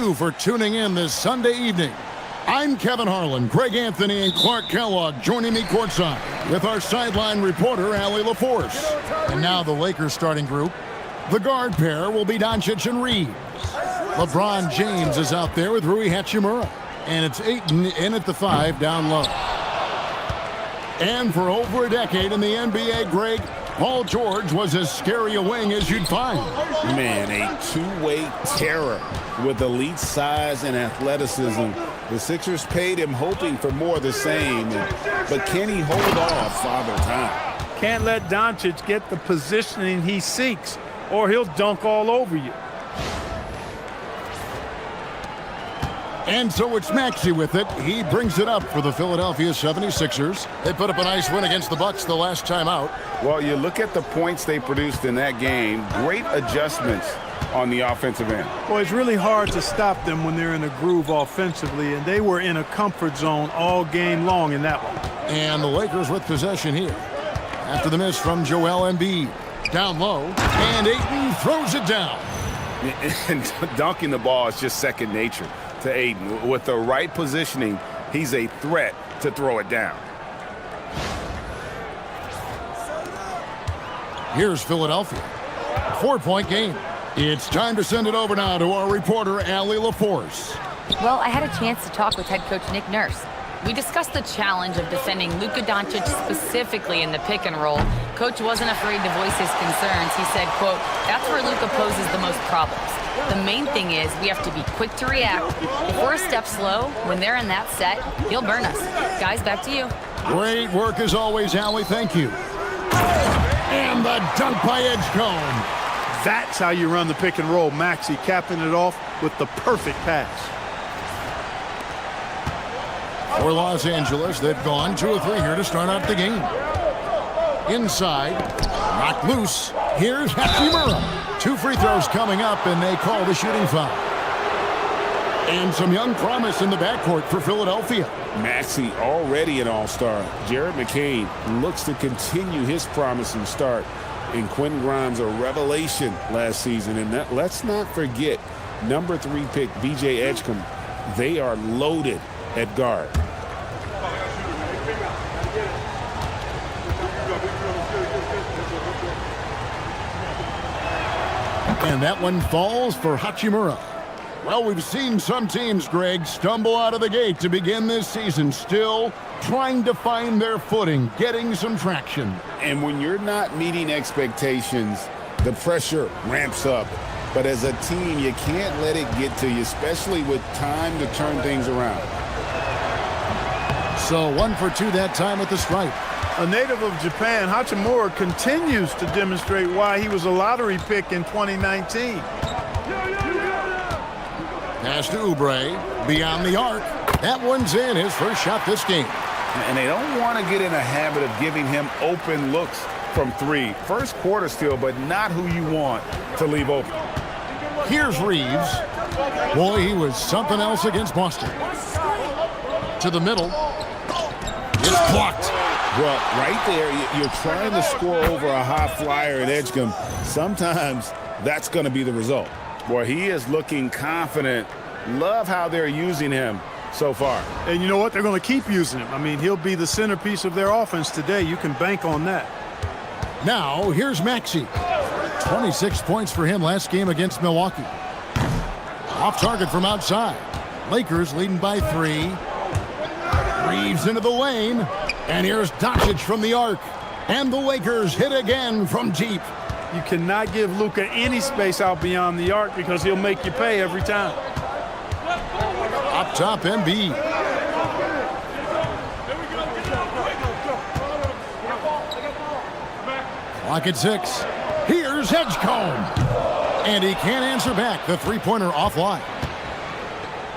you for tuning in this Sunday evening. I'm Kevin Harlan, Greg Anthony, and Clark Kellogg joining me courtside with our sideline reporter, Allie LaForce. And now the Lakers starting group. The guard pair will be Doncic and Reeves. LeBron James is out there with Rui Hachimura. And it's Ayton in at the 5 down low. And for over a decade in the NBA, Greg, Paul George was as scary a wing as you'd find. Man, a two-way terror with elite size and athleticism. The Sixers paid him hoping for more of the same, but can he hold off Father Time? Can't let Doncic get the positioning he seeks, or he'll dunk all over you. And so it's Maxey with it. He brings it up for the Philadelphia 76ers. They put up a nice win against the Bucks the last time out. Well, you look at the points they produced in that game. Great adjustments on the offensive end. Well, it's really hard to stop them when they're in a groove offensively, and they were in a comfort zone all game long in that one. And the Lakers with possession here. After the miss from Joel Embiid. Down low, and Ayton throws it down. And dunking the ball is just second nature to Ayton. With the right positioning, he's a threat to throw it down. Here's Philadelphia. 4-point game. It's time to send it over now to our reporter, Allie LaForce. Well, I had a chance to talk with head coach Nick Nurse. We discussed the challenge of defending Luka Doncic specifically in the pick and roll. Coach wasn't afraid to voice his concerns. He said, quote, "That's where Luka poses the most problems. The main thing is we have to be quick to react. If we're a step slow, when they're in that set, he'll burn us." Guys, back to you. Great work as always, Allie. Thank you. And the dunk by Edgecombe. That's how you run the pick and roll. Maxey capping it off with the perfect pass. For Los Angeles, they've gone 2 of 3 here to start out the game. Inside, knocked loose. Here's Hachimura. 2 free throws coming up, and they call the shooting foul. And some young promise in the backcourt for Philadelphia. Maxey already an all-star. Jared McCain looks to continue his promising start. And Quentin Grimes, a revelation last season. And let's not forget, number 3 pick B.J. Edgecombe. They are loaded at guard. And that one falls for Hachimura. Well, we've seen some teams, Greg, stumble out of the gate to begin this season, still trying to find their footing, getting some traction. And when you're not meeting expectations, the pressure ramps up. But as a team, you can't let it get to you, especially with time to turn things around. So 1 for 2 that time at the stripe. A native of Japan, Hachimura continues to demonstrate why he was a lottery pick in 2019. Pass to Oubre, beyond the arc. That one's in, his first shot this game. And they don't want to get in a habit of giving him open looks from 3. First quarter still, but not who you want to leave open. Here's Reeves. Boy, he was something else against Boston. To the middle. It's blocked. Well, right there, you're trying to score over a high flyer at Edgecombe. Sometimes that's going to be the result. Boy, he is looking confident. Love how they're using him so far. And you know what? They're going to keep using him. I mean, he'll be the centerpiece of their offense today. You can bank on that. Now, here's Maxey. 26 points for him last game against Milwaukee. Off target from outside. Lakers leading by 3. Reeves into the lane. And here's Doncic from the arc. And the Lakers hit again from deep. You cannot give Luka any space out beyond the arc because he'll make you pay every time. Up top, Embiid. Clock at 6. Here's Edgecombe. And he can't answer back. The three-pointer offline.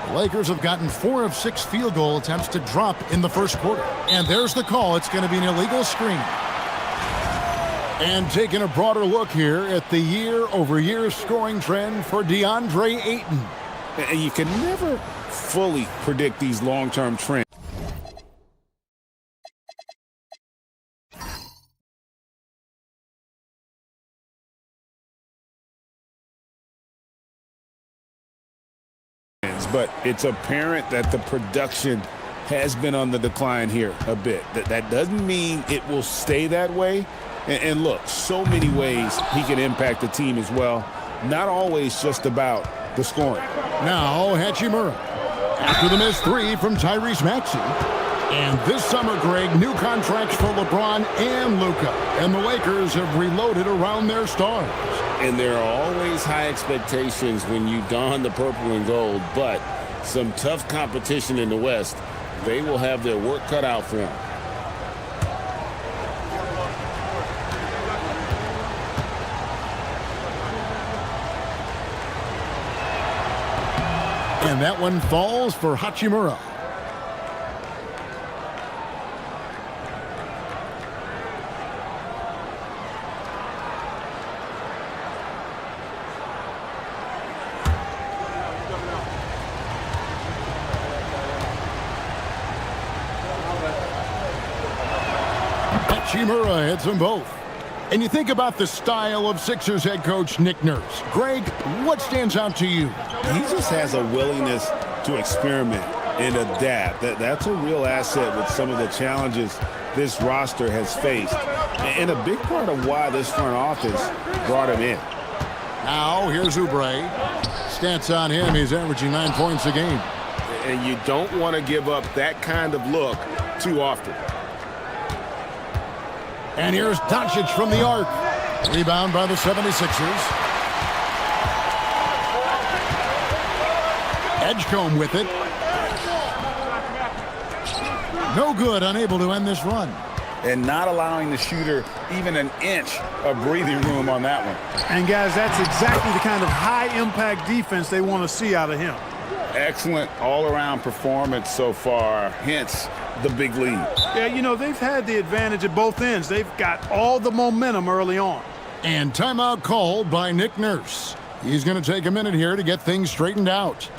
The Lakers have gotten 4 of 6 field goal attempts to drop in the first quarter. And there's the call. It's going to be an illegal screen. And taking a broader look here at the year-over-year scoring trend for DeAndre Ayton. And you can never fully predict these long-term trends. but it's apparent that the production has been on the decline here a bit. That doesn't mean it will stay that way. And look, so many ways he can impact the team as well. Not always just about the scoring. Now Hachimura after the missed three from Tyrese Maxey. And this summer, Greg, new contracts for LeBron and Luka. And the Lakers have reloaded around their stars. And there are always high expectations when you don the purple and gold, but some tough competition in the West. They will have their work cut out for them. And that one falls for Hachimura. Hachimura hits them both. And you think about the style of Sixers head coach Nick Nurse. Greg, what stands out to you? He just has a willingness to experiment and adapt. That's a real asset with some of the challenges this roster has faced. And a big part of why this front office brought him in. Now here's Oubre. Stats on him, he's averaging 9 points a game. And you don't want to give up that kind of look too often. And here's Doncic from the arc. Rebound by the 76ers. Edgecombe with it. No good, unable to end this run. And not allowing the shooter even an inch of breathing room on that one. And, guys, that's exactly the kind of high-impact defense they want to see out of him. Excellent all-around performance so far, hence the big lead. Yeah, you know, they've had the advantage at both ends. They've got all the momentum early on. And timeout called by Nick Nurse. He's going to take a minute here to get things straightened out.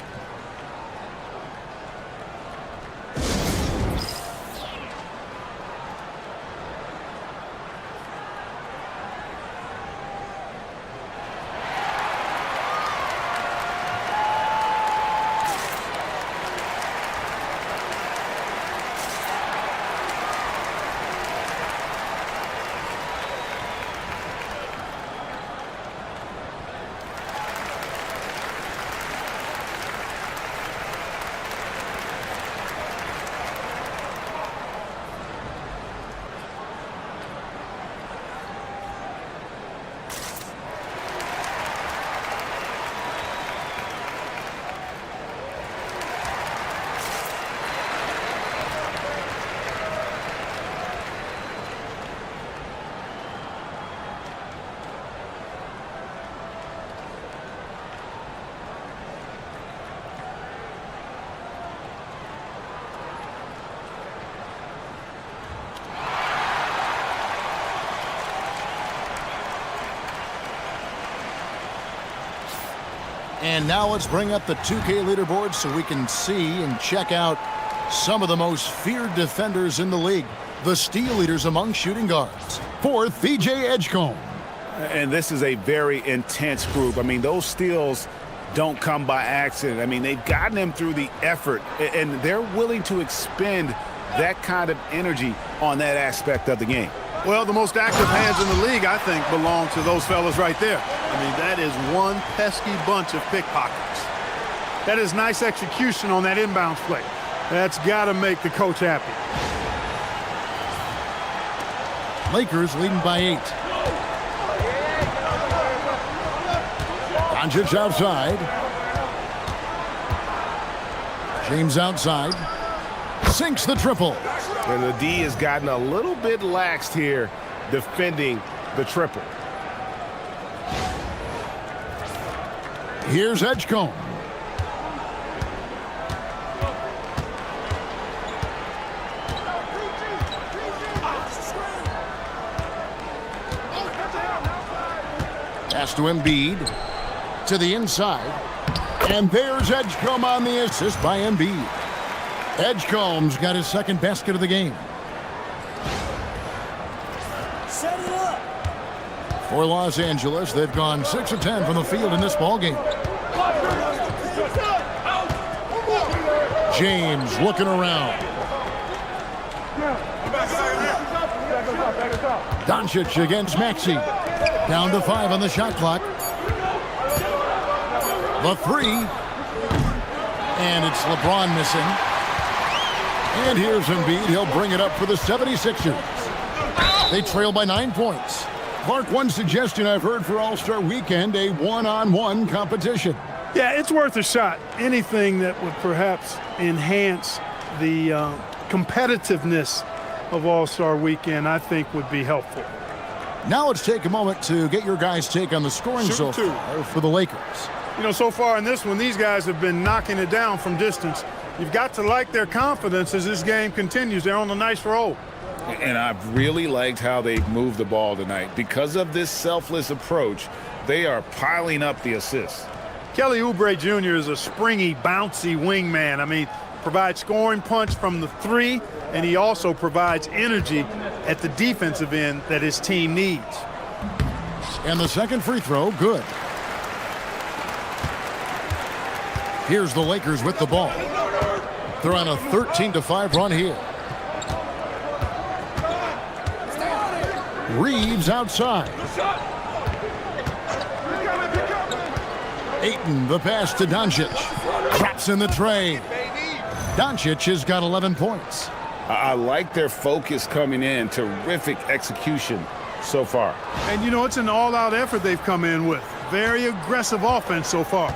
And now let's bring up the 2K leaderboard so we can see and check out some of the most feared defenders in the league. The steal leaders among shooting guards. Fourth, VJ Edgecombe. And this is a very intense group. I mean, those steals don't come by accident. I mean, they've gotten them through the effort, and they're willing to expend that kind of energy on that aspect of the game. Well, the most active hands in the league, I think, belong to those fellas right there. I mean, that is one pesky bunch of pickpockets. That is nice execution on that inbounds play. That's got to make the coach happy. Lakers leading by 8. Doncic outside. James outside. Sinks the triple. And the D has gotten a little bit laxed here defending the triple. Here's Edgecombe. Pass to Embiid. To the inside. And there's Edgecombe on the assist by Embiid. Edgecombe's got his second basket of the game. Set it up. For Los Angeles, they've gone 6 of 10 from the field in this ballgame. James looking around. Doncic against Maxey. Down to 5 on the shot clock. The 3. And it's LeBron missing. And here's Embiid. He'll bring it up for the 76ers. They trail by 9 points. Clark, one suggestion I've heard for All-Star Weekend, a one-on-one competition. Yeah, it's worth a shot. Anything that would perhaps enhance the competitiveness of All-Star Weekend, I think, would be helpful. Now let's take a moment to get your guys' take on the scoring so far for the Lakers. You know, so far in this one, these guys have been knocking it down from distance. You've got to like their confidence as this game continues. They're on a nice roll. And I've really liked how they've moved the ball tonight. Because of this selfless approach, they are piling up the assists. Kelly Oubre Jr. is a springy, bouncy wingman. I mean, provides scoring punch from the 3, and he also provides energy at the defensive end that his team needs. And the second free throw, good. Here's the Lakers with the ball. They're on a 13-5 run here. Reeves outside. Ayton, the pass to Doncic. Traps in the tray. Doncic has got 11 points. I like their focus coming in. Terrific execution so far. And, you know, it's an all-out effort they've come in with. Very aggressive offense so far.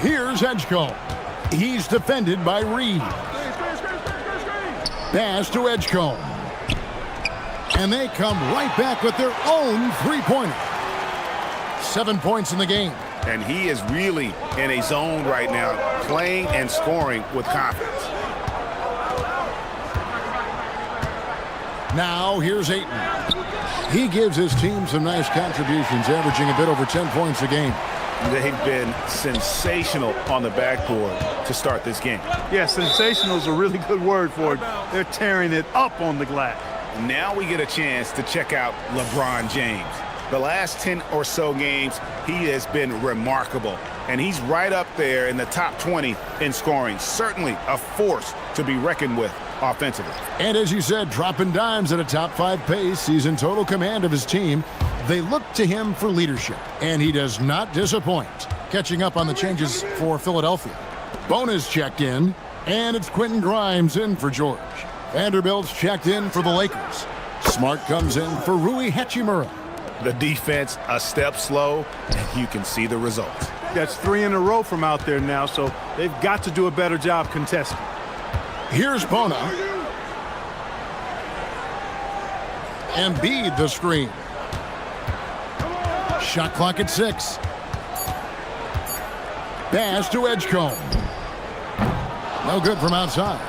Here's Edgecombe. He's defended by Reed. Pass to Edgecombe. And they come right back with their own three-pointer. 7 points in the game. And he is really in a zone right now, playing and scoring with confidence. Now here's Ayton. He gives his team some nice contributions, averaging a bit over 10 points a game. They've been sensational on the backboard to start this game. Yeah, sensational is a really good word for it. They're tearing it up on the glass. Now we get a chance to check out LeBron James. The last 10 or so games, he has been remarkable. And he's right up there in the top 20 in scoring. Certainly a force to be reckoned with offensively. And as you said, dropping dimes at a top 5 pace. He's in total command of his team. They look to him for leadership, and he does not disappoint. Catching up on the changes for Philadelphia. Bonus checked in, and it's Quentin Grimes in for George. Vanderbilt's checked in for the Lakers. Smart comes in for Rui Hachimura. The defense a step slow, and you can see the result. That's 3 in a row from out there now, so they've got to do a better job contesting. Here's Bona. Embiid the screen. Shot clock at 6. Pass to Edgecombe. No good from outside.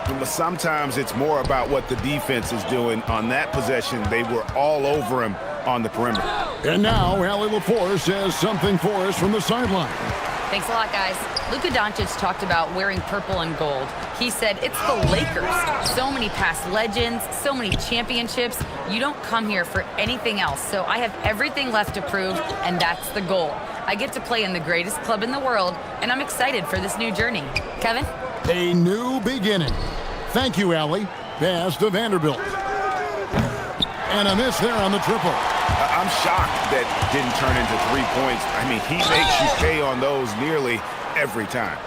But sometimes it's more about what the defense is doing. On that possession, they were all over him on the perimeter. And now, Allie LaForce says something for us from the sideline. Thanks a lot, guys. Luka Doncic talked about wearing purple and gold. He said, it's the Lakers. So many past legends, so many championships. You don't come here for anything else. So I have everything left to prove, and that's the goal. I get to play in the greatest club in the world, and I'm excited for this new journey. Kevin? A new beginning. Thank you, Allie. Pass to Vanderbilt. And a miss there on the triple. I'm shocked that didn't turn into 3 points. I mean, he makes you pay on those nearly every time.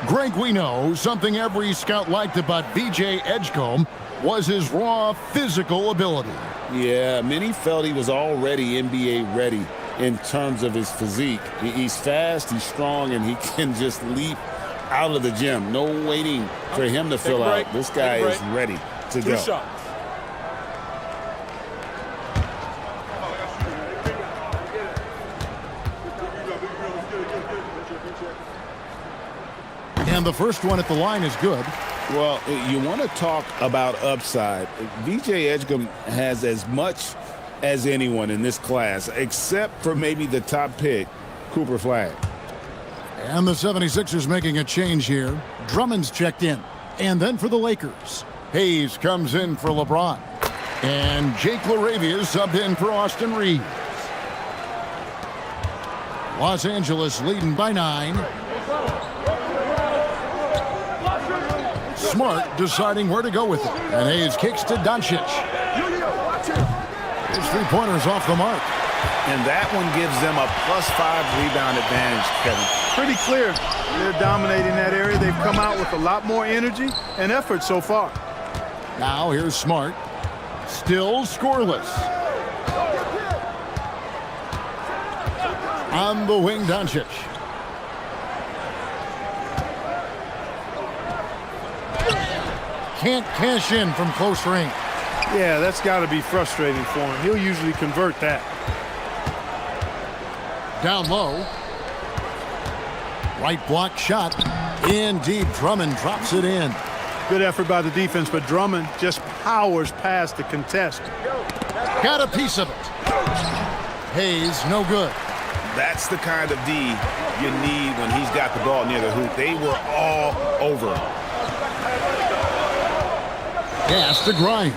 Greg, we know something every scout liked about VJ Edgecombe was his raw physical ability. Yeah, many felt he was already NBA ready in terms of his physique. He's fast, he's strong, and he can just leap out of the gym. No waiting for him to fill out. This guy is ready to go. Shots. And the first one at the line is good. Well, you want to talk about upside. VJ Edgecombe has as much as anyone in this class, except for maybe the top pick, Cooper Flag. And the 76ers making a change here. Drummond's checked in. And then for the Lakers, Hayes comes in for LeBron. And Jake LaRavia subbed in for Austin Reeves. Los Angeles leading by 9. Smart deciding where to go with it. And Hayes kicks to Doncic. His three-pointer's off the mark. And that one gives them a +5 rebound advantage, Kevin. Pretty clear. They're dominating that area. They've come out with a lot more energy and effort so far. Now here's Smart. Still scoreless. On the wing, Doncic. Can't cash in from close range. Yeah, that's got to be frustrating for him. He'll usually convert that. Down low. Right block shot. In deep. Drummond drops it in. Good effort by the defense, but Drummond just powers past the contest. Got a piece of it. Hayes, no good. That's the kind of D you need when he's got the ball near the hoop. They were all over him. Pass to Grimes.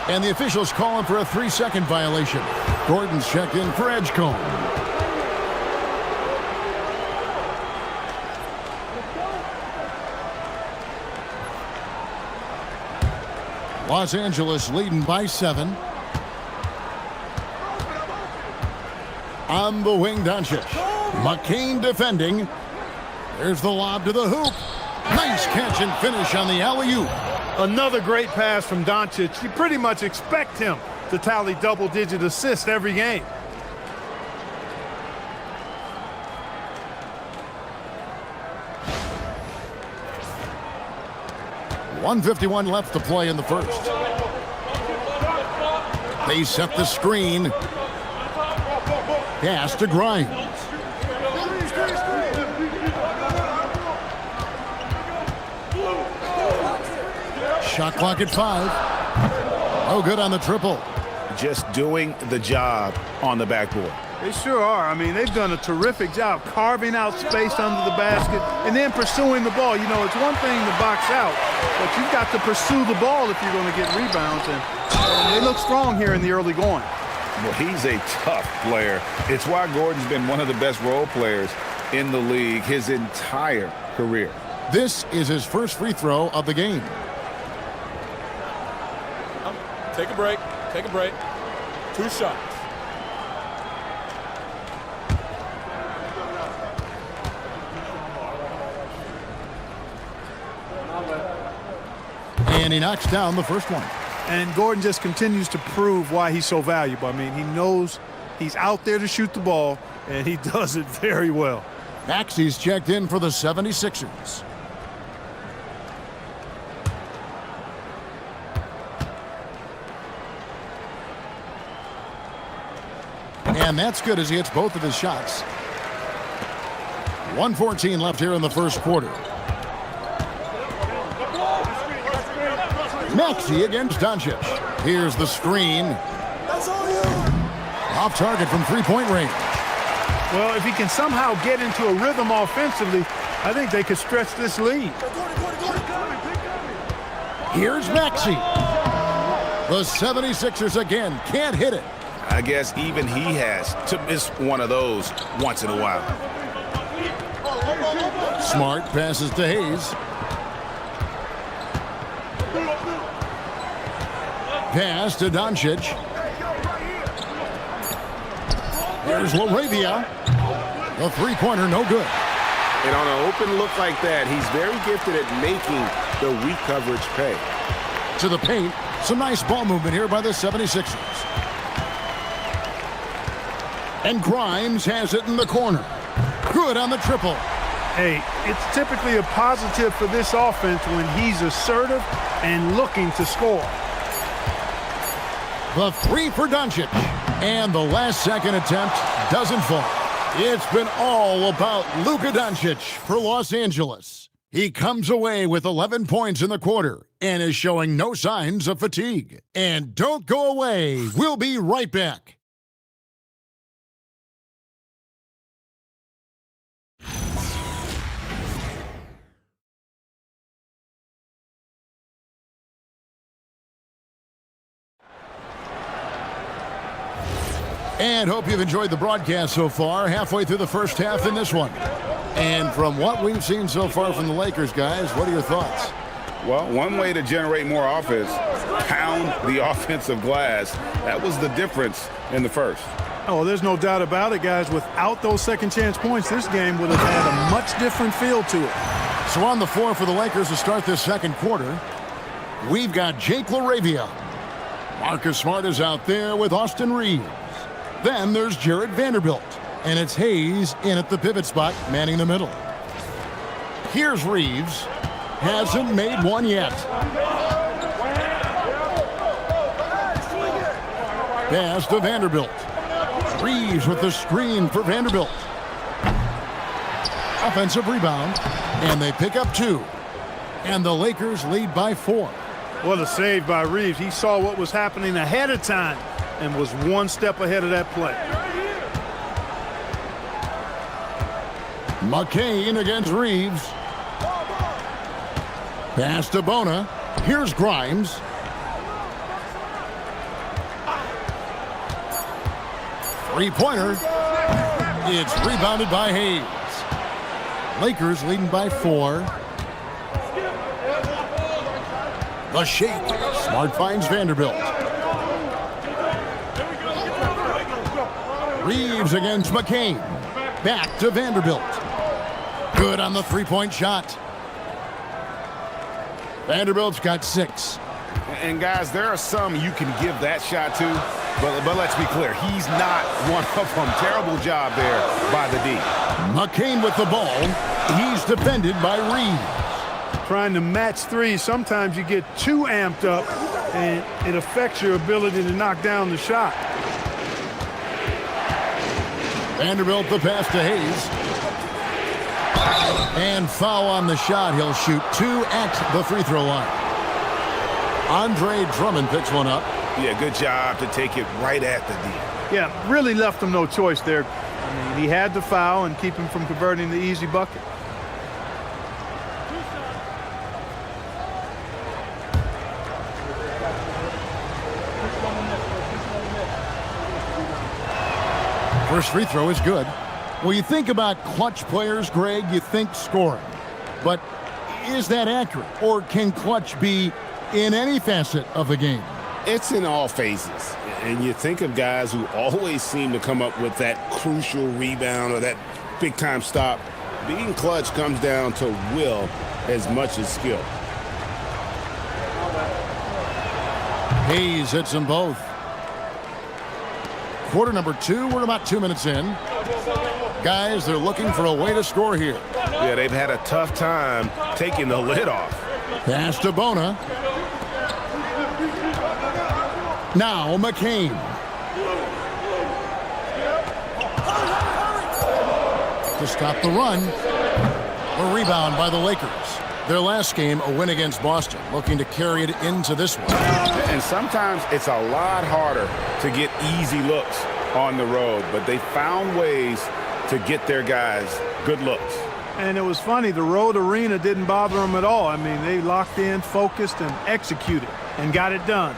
And the officials calling for a 3-second violation. Gordon's checked in for Edgecombe. Los Angeles leading by 7. On the wing, Doncic. McCain defending. There's the lob to the hoop. Nice catch and finish on the alley-oop. Another great pass from Doncic. You pretty much expect him to tally double-digit assists every game. .151 left to play in the first. They set the screen. Pass to Grimes. Shot clock at 5. Oh, good on the triple. Just doing the job on the backboard. They sure are. I mean, they've done a terrific job carving out space under the basket and then pursuing the ball. You know, it's one thing to box out, but you've got to pursue the ball if you're going to get rebounds. And they look strong here in the early going. Well, he's a tough player. It's why Gordon's been one of the best role players in the league his entire career. This is his first free throw of the game. Take a break. Take a break. 2 shots. And he knocks down the first one. And Gordon just continues to prove why he's so valuable. I mean, he knows he's out there to shoot the ball, and he does it very well. Maxey's checked in for the 76ers. And that's good as he hits both of his shots. 1:14 left here in the first quarter. Maxey against Doncic. Here's the screen. Off target from three-point range. Well, if he can somehow get into a rhythm offensively, I think they could stretch this lead. Here's Maxey. The 76ers again can't hit it. I guess even he has to miss one of those once in a while. Smart passes to Hayes. Pass to Doncic. There's LaRavia. The three-pointer, no good. And on an open look like that, he's very gifted at making the weak coverage pay. To the paint. Some nice ball movement here by the 76ers. And Grimes has it in the corner. Good on the triple. Hey, it's typically a positive for this offense when he's assertive and looking to score. The three for Doncic. And the last second attempt doesn't fall. It's been all about Luka Doncic for Los Angeles. He comes away with 11 points in the quarter and is showing no signs of fatigue. And don't go away. We'll be right back. And hope you've enjoyed the broadcast so far. Halfway through the first half in this one. And from what we've seen so far from the Lakers, guys, what are your thoughts? Well, one way to generate more offense, pound the offensive glass. That was the difference in the first. Oh, there's no doubt about it, guys. Without those second chance points, this game would have had a much different feel to it. So on the floor for the Lakers to start this second quarter, we've got Jake LaRavia. Marcus Smart is out there with Austin Reeves. Then there's Jared Vanderbilt. And it's Hayes in at the pivot spot, manning the middle. Here's Reeves. Hasn't made one yet. Pass to Vanderbilt. Reeves with the screen for Vanderbilt. Offensive rebound. And they pick up 2. And the Lakers lead by 4. What a save by Reeves. He saw what was happening ahead of time and was one step ahead of that play. McCain against Reeves. Pass to Bona. Here's Grimes. Three-pointer. It's rebounded by Hayes. Lakers leading by 4. The shake. Smart finds Vanderbilt. Reeves against McCain. Back to Vanderbilt. Good on the three-point shot. Vanderbilt's got 6. And guys, there are some you can give that shot to, but let's be clear, he's not one of them. Terrible job there by the D. McCain with the ball. He's defended by Reeves. Trying to match threes, sometimes you get too amped up and it affects your ability to knock down the shot. Vanderbilt the pass to Hayes. And foul on the shot. He'll shoot 2 at the free throw line. Andre Drummond picks one up. Yeah, good job to take it right at the D. Yeah, really left him no choice there. I mean, he had to foul and keep him from converting the easy bucket. First free throw is good. Well, you think about clutch players, Greg, you think scoring. But is that accurate? Or can clutch be in any facet of the game? It's in all phases. And you think of guys who always seem to come up with that crucial rebound or that big-time stop. Being clutch comes down to will as much as skill. Hayes hits them both. Quarter number 2, we're about 2 minutes in. Guys, they're looking for a way to score here. Yeah, they've had a tough time taking the lid off. Pass to Bona. Now McCain. To stop the run. A rebound by the Lakers. Their last game, a win against Boston, looking to carry it into this one. And sometimes it's a lot harder to get easy looks on the road, but they found ways to get their guys good looks. And it was funny, the road arena didn't bother them at all. I mean, they locked in, focused, and executed, and got it done.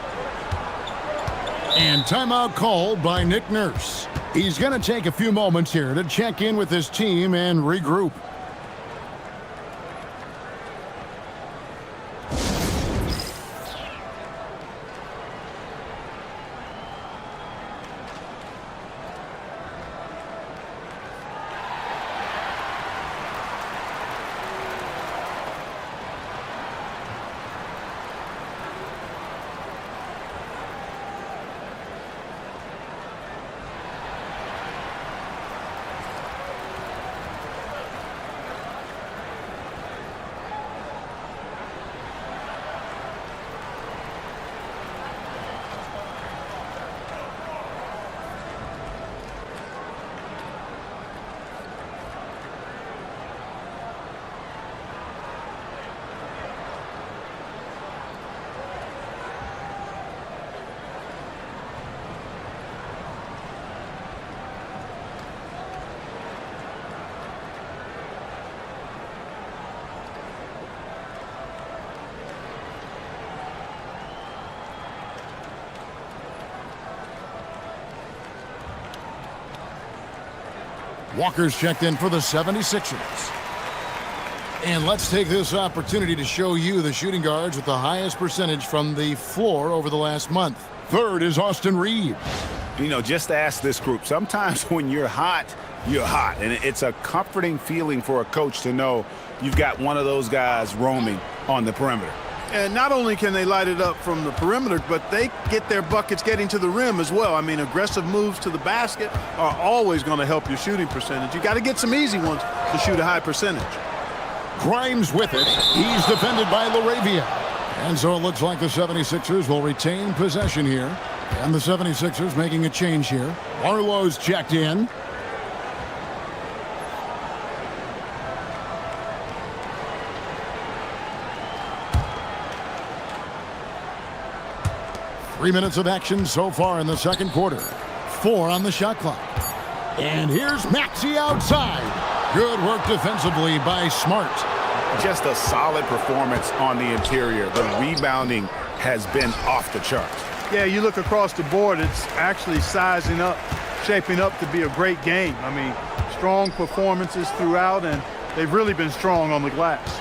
And timeout called by Nick Nurse. He's going to take a few moments here to check in with his team and regroup. Walker's checked in for the 76ers. And let's take this opportunity to show you the shooting guards with the highest percentage from the floor over the last month. Third is Austin Reeves. You know, just ask this group. Sometimes when you're hot, you're hot. And it's a comforting feeling for a coach to know you've got one of those guys roaming on the perimeter. And not only can they light it up from the perimeter, but they get their buckets getting to the rim as well. I mean, aggressive moves to the basket are always going to help your shooting percentage. You got to get some easy ones to shoot a high percentage. Grimes with it. He's defended by LaRavia. And so it looks like the 76ers will retain possession here. And the 76ers making a change here. Arlo's checked in. Three minutes of action so far in the second quarter. 4 on the shot clock. And here's Maxey outside. Good work defensively by Smart. Just a solid performance on the interior. The rebounding has been off the charts. Yeah, you look across the board, it's actually sizing up, shaping up to be a great game. I mean, strong performances throughout, and they've really been strong on the glass.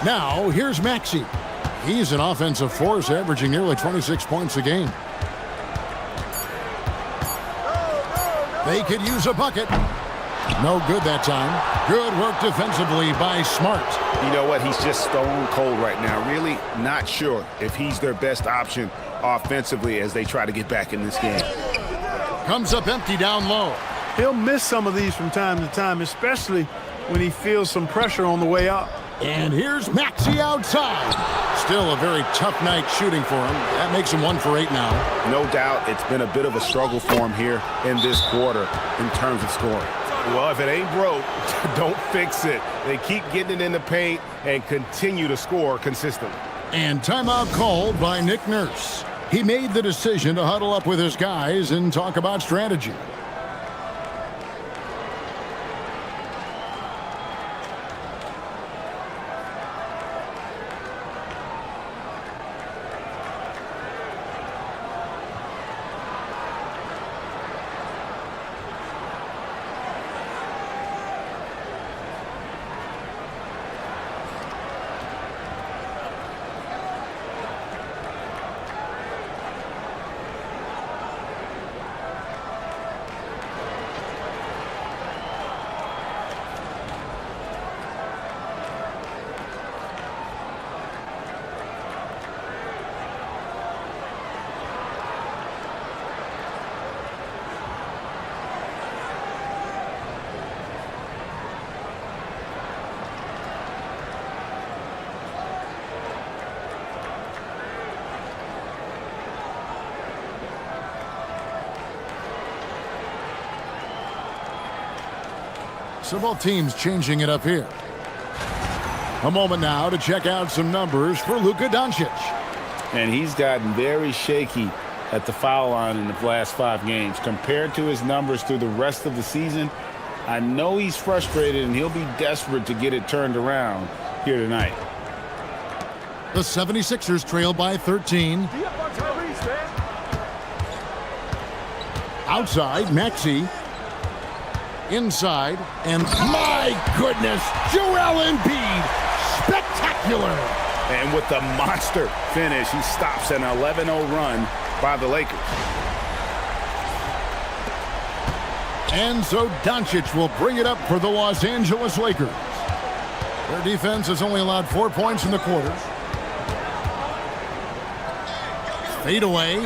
Now, here's Maxey. He's an offensive force, averaging nearly 26 points a game. They could use a bucket. No good that time. Good work defensively by Smart. You know what? He's just stone cold right now. Really not sure if he's their best option offensively as they try to get back in this game. Comes up empty down low. He'll miss some of these from time to time, especially when he feels some pressure on the way up. And here's Maxey outside. Still a very tough night shooting for him. That makes him 1 for 8 now. No doubt it's been a bit of a struggle for him here in this quarter in terms of scoring. Well, if it ain't broke, don't fix it. They keep getting it in the paint and continue to score consistently. And timeout called by Nick Nurse. He made the decision to huddle up with his guys and talk about strategy. So both teams changing it up here. A moment now to check out some numbers for Luka Doncic. And he's gotten very shaky at the foul line in the last 5 games. Compared to his numbers through the rest of the season, I know he's frustrated and he'll be desperate to get it turned around here tonight. The 76ers trail by 13. Outside, Maxey. Inside, and my goodness, Joel Embiid, spectacular. And with the monster finish, he stops an 11-0 run by the Lakers. And so Doncic will bring it up for the Los Angeles Lakers. Their defense has only allowed 4 points in the quarter. Fade away.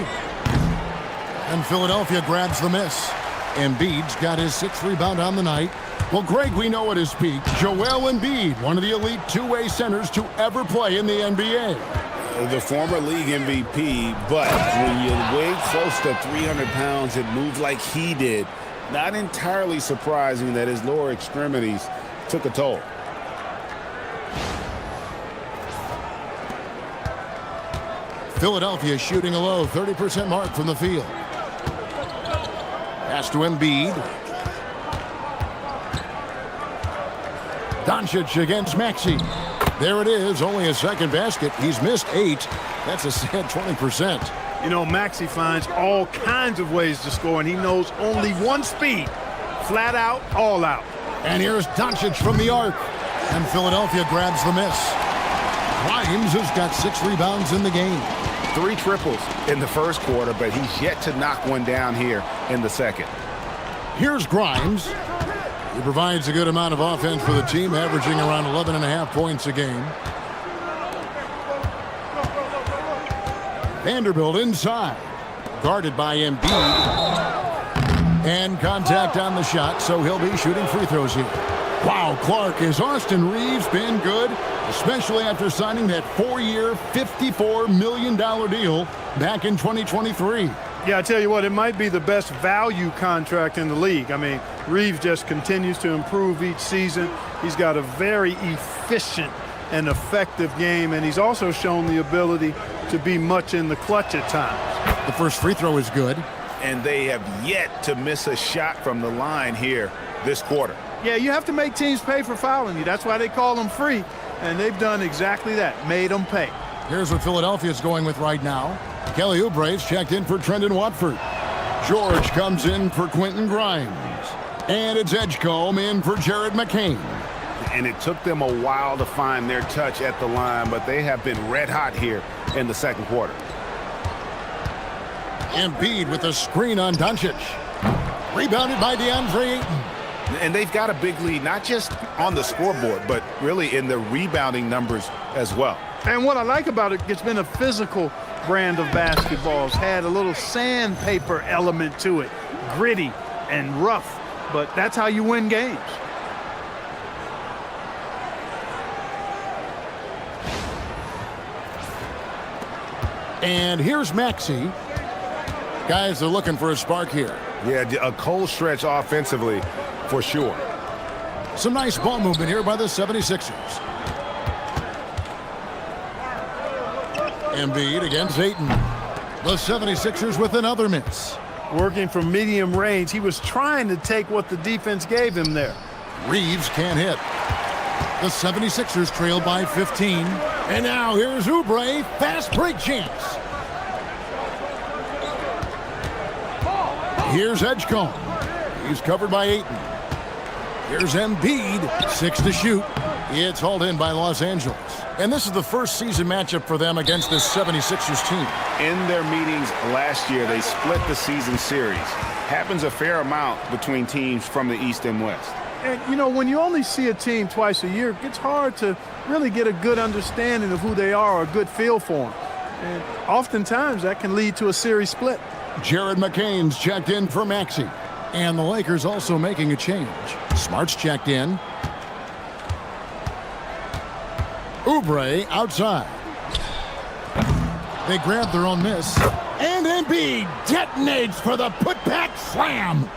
And Philadelphia grabs the miss. Embiid's got his 6th rebound on the night. Well, Greg, we know at his peak, Joel Embiid, one of the elite two-way centers to ever play in the NBA. The former league MVP, but when you weigh close to 300 pounds and move like he did, not entirely surprising that his lower extremities took a toll. Philadelphia shooting a low 30% mark from the field. Pass to Embiid. Doncic against Maxey. There it is, only a second basket. He's missed 8. That's a sad 20%. You know, Maxey finds all kinds of ways to score, and he knows only one speed. Flat out, all out. And here's Doncic from the arc. And Philadelphia grabs the miss. Grimes has got 6 rebounds in the game. 3 triples in the first quarter, but he's yet to knock one down here in the second. Here's Grimes. He provides a good amount of offense for the team, averaging around 11.5 points a game. Vanderbilt inside. Guarded by Embiid. And contact on the shot, so he'll be shooting free throws here. Wow, Clark, has Austin Reeves been good? Especially after signing that 4-year, $54 million deal back in 2023. Yeah, I tell you what, it might be the best value contract in the league. I mean, Reeves just continues to improve each season. He's got a very efficient and effective game, and he's also shown the ability to be much in the clutch at times. The first free throw is good. And they have yet to miss a shot from the line here this quarter. Yeah, you have to make teams pay for fouling you. That's why they call them free, and they've done exactly that, made them pay. Here's what Philadelphia's going with right now. Kelly Oubre's checked in for Trendon Watford. George comes in for Quentin Grimes. And it's Edgecombe in for Jared McCain. And it took them a while to find their touch at the line, but they have been red hot here in the second quarter. Embiid with a screen on Doncic. Rebounded by DeAndre Ayton. And they've got a big lead, not just on the scoreboard, but really in the rebounding numbers as well. And what I like about it, it's been a physical brand of basketball. It's had a little sandpaper element to it, gritty and rough, but that's how you win games. And here's Maxey. Guys are looking for a spark here. Yeah, a cold stretch offensively for sure. Some nice ball movement here by the 76ers. Embiid against Ayton. The 76ers with another miss. Working from medium range, he was trying to take what the defense gave him there. Reeves can't hit. The 76ers trail by 15. And now here's Oubre. Fast break chance. Here's Edgecombe. He's covered by Ayton. Here's Embiid. 6 to shoot. It's hauled in by Los Angeles. And this is the first season matchup for them against this 76ers team. In their meetings last year, they split the season series. Happens a fair amount between teams from the East and West. And, you know, when you only see a team twice a year, it's hard to really get a good understanding of who they are or a good feel for them. And oftentimes that can lead to a series split. Jared McCain's checked in for Maxey. And the Lakers also making a change. Smart's checked in. Oubre outside. They grab their own miss. And Embiid detonates for the putback slam.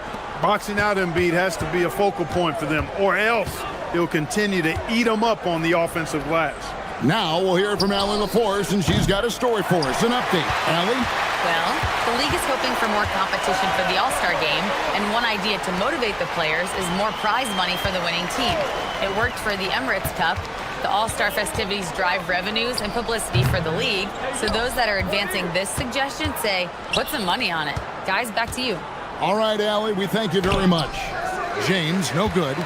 Boxing out Embiid has to be a focal point for them, or else he'll continue to eat them up on the offensive glass. Now we'll hear from Allie LaForce, and she's got a story for us. An update. Allie? Well, the league is hoping for more competition for the All-Star game, and one idea to motivate the players is more prize money for the winning team. It worked for the Emirates Cup. The All-Star festivities drive revenues and publicity for the league, so those that are advancing this suggestion say, put some money on it. Guys, back to you. All right, Allie, we thank you very much. James, no good.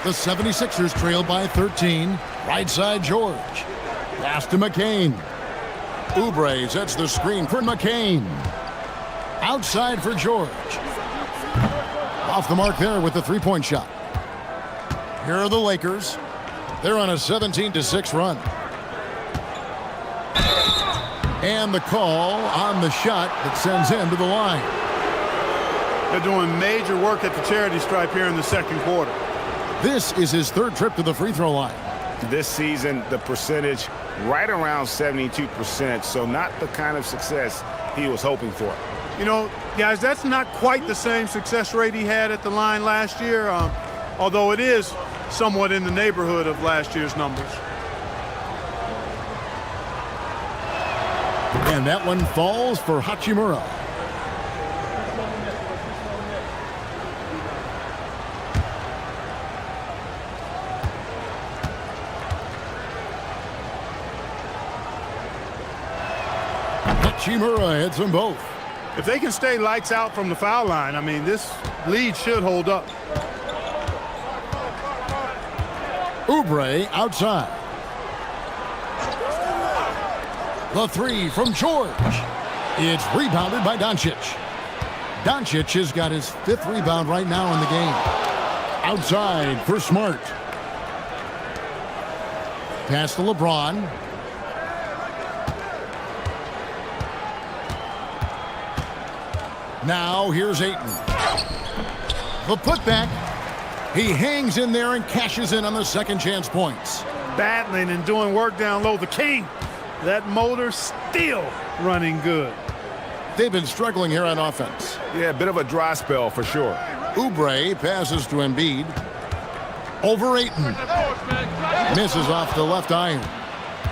The 76ers trail by 13. Right side, George. Pass to McCain. Oubre sets the screen for McCain. Outside for George. Off the mark there with the three-point shot. Here are the Lakers. They're on a 17-6 run. And the call on the shot that sends him to the line. They're doing major work at the charity stripe here in the second quarter. This is his third trip to the free throw line. This season, the percentage right around 72%, so not the kind of success he was hoping for. You know, guys, that's not quite the same success rate he had at the line last year, although it is somewhat in the neighborhood of last year's numbers. And that one falls for Hachimura. Hachimura hits them both. If they can stay lights out from the foul line, I mean, this lead should hold up. Oubre outside. The three from George. It's rebounded by Doncic. Doncic has got his 5th rebound right now in the game. Outside for Smart. Pass to LeBron. Now here's Ayton. The putback. He hangs in there and cashes in on the second chance points. Battling and doing work down low. The King. That motor still running good. They've been struggling here on offense. Yeah, a bit of a dry spell for sure. Oubre passes to Embiid. Over Ayton. Misses off the left iron.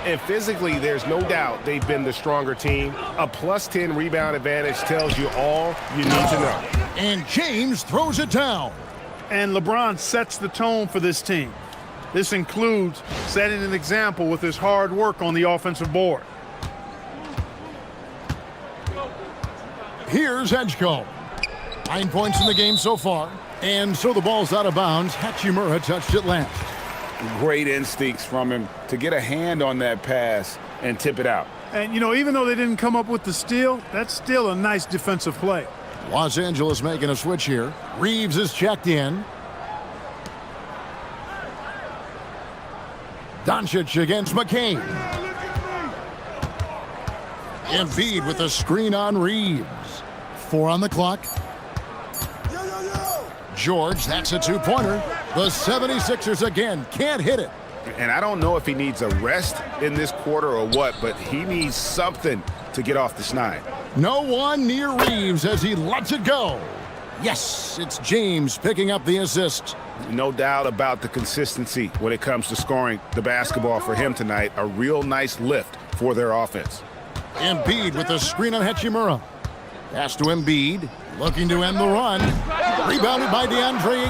And physically, there's no doubt they've been the stronger team. A +10 rebound advantage tells you all you need to know. And James throws it down. And LeBron sets the tone for this team. This includes setting an example with his hard work on the offensive board. Here's Edgecombe. 9 points in the game so far. And so the ball's out of bounds. Hachimura touched it last. Great instincts from him to get a hand on that pass and tip it out. And, you know, even though they didn't come up with the steal, that's still a nice defensive play. Los Angeles making a switch here. Reeves is checked in. Doncic against McCain. Embiid with a screen on Reeves. 4 on the clock. George, that's a 2-pointer. The 76ers again can't hit it. And I don't know if he needs a rest in this quarter or what, but he needs something to get off the schneid. No one near Reeves as he lets it go. Yes, it's James picking up the assist. No doubt about the consistency when it comes to scoring the basketball for him tonight. A real nice lift for their offense. Embiid with the screen on Hachimura. Pass to Embiid, looking to end the run. Rebounded by DeAndre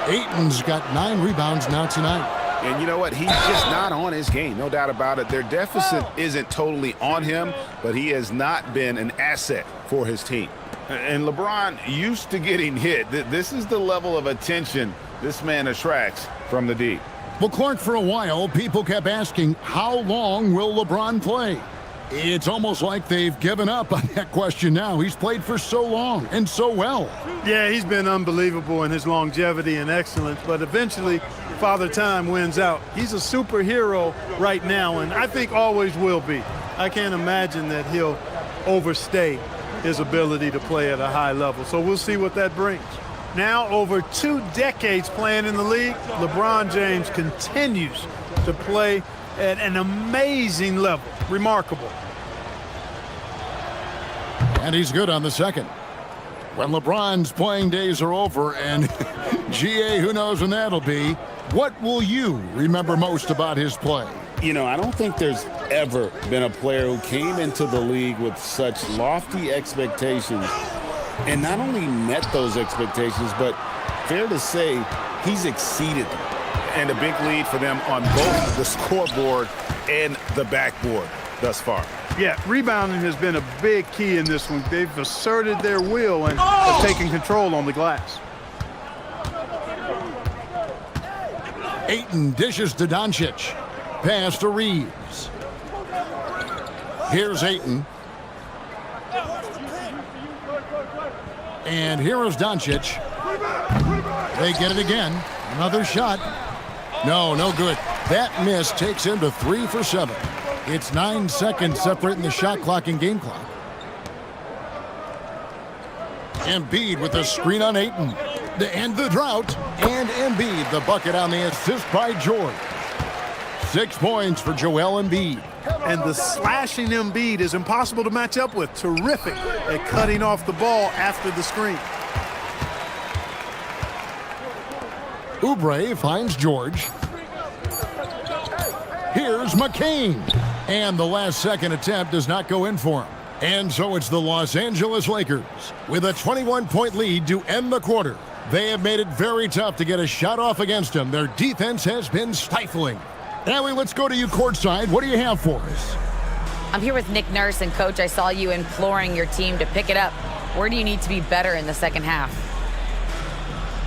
Ayton. Ayton's got 9 rebounds now tonight. And you know what? He's just not on his game, no doubt about it. Their deficit isn't totally on him, but he has not been an asset for his team. And LeBron used to getting hit. This is the level of attention this man attracts from the D. Well, Clark, for a while, people kept asking, how long will LeBron play? It's almost like they've given up on that question now. He's played for so long and so well. Yeah, he's been unbelievable in his longevity and excellence, but eventually Father Time wins out. He's a superhero right now, and I think always will be. I can't imagine that he'll overstay his ability to play at a high level. So we'll see what that brings. Now, over 2 decades playing in the league, LeBron James continues to play at an amazing level. Remarkable. And he's good on the second. When LeBron's playing days are over, and GA, who knows when that'll be, what will you remember most about his play? You know, I don't think there's ever been a player who came into the league with such lofty expectations and not only met those expectations, but fair to say, he's exceeded them. And a big lead for them on both the scoreboard and the backboard thus far. Yeah, rebounding has been a big key in this one. They've asserted their will and have taken control on the glass. Ayton dishes to Doncic. Pass to Reeves. Here's Ayton. And here is Doncic. They get it again. Another shot. No good. That miss takes him to 3 for 7. It's 9 seconds separating the shot clock and game clock. Embiid with the screen on Ayton to end the drought. And Embiid, the bucket on the assist by George. 6 points for Joel Embiid. And the slashing Embiid is impossible to match up with. Terrific at cutting off the ball after the screen. Oubre finds George. Here's McCain. And the last second attempt does not go in for him. And so it's the Los Angeles Lakers with a 21-point lead to end the quarter. They have made it very tough to get a shot off against them. Their defense has been stifling. Allie, let's go to you courtside. What do you have for us? I'm here with Nick Nurse, and Coach, I saw you imploring your team to pick it up. Where do you need to be better in the second half?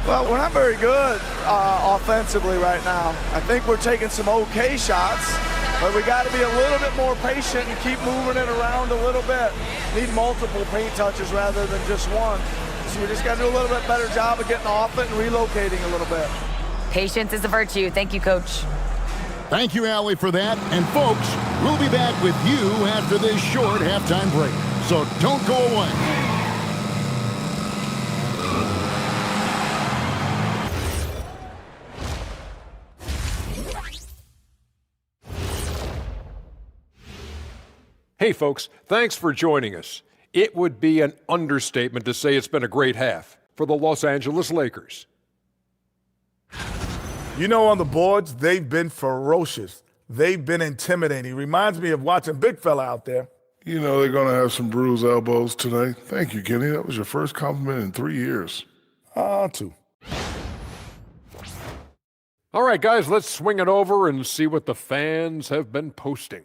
Well, we're not very good offensively right now. I think we're taking some okay shots, but we got to be a little bit more patient and keep moving it around a little bit. Need multiple paint touches rather than just one. So we just got to do a little bit better job of getting off it and relocating a little bit. Patience is a virtue. Thank you, Coach. Thank you, Allie, for that. And, folks, we'll be back with you after this short halftime break. So don't go away. Hey, folks, thanks for joining us. It would be an understatement to say it's been a great half for the Los Angeles Lakers. You know, on the boards, they've been ferocious. They've been intimidating. Reminds me of watching big fella out there. You know, they're going to have some bruised elbows tonight. Thank you, Kenny. That was your first compliment in 3 years. Two. All right, guys, let's swing it over and see what the fans have been posting.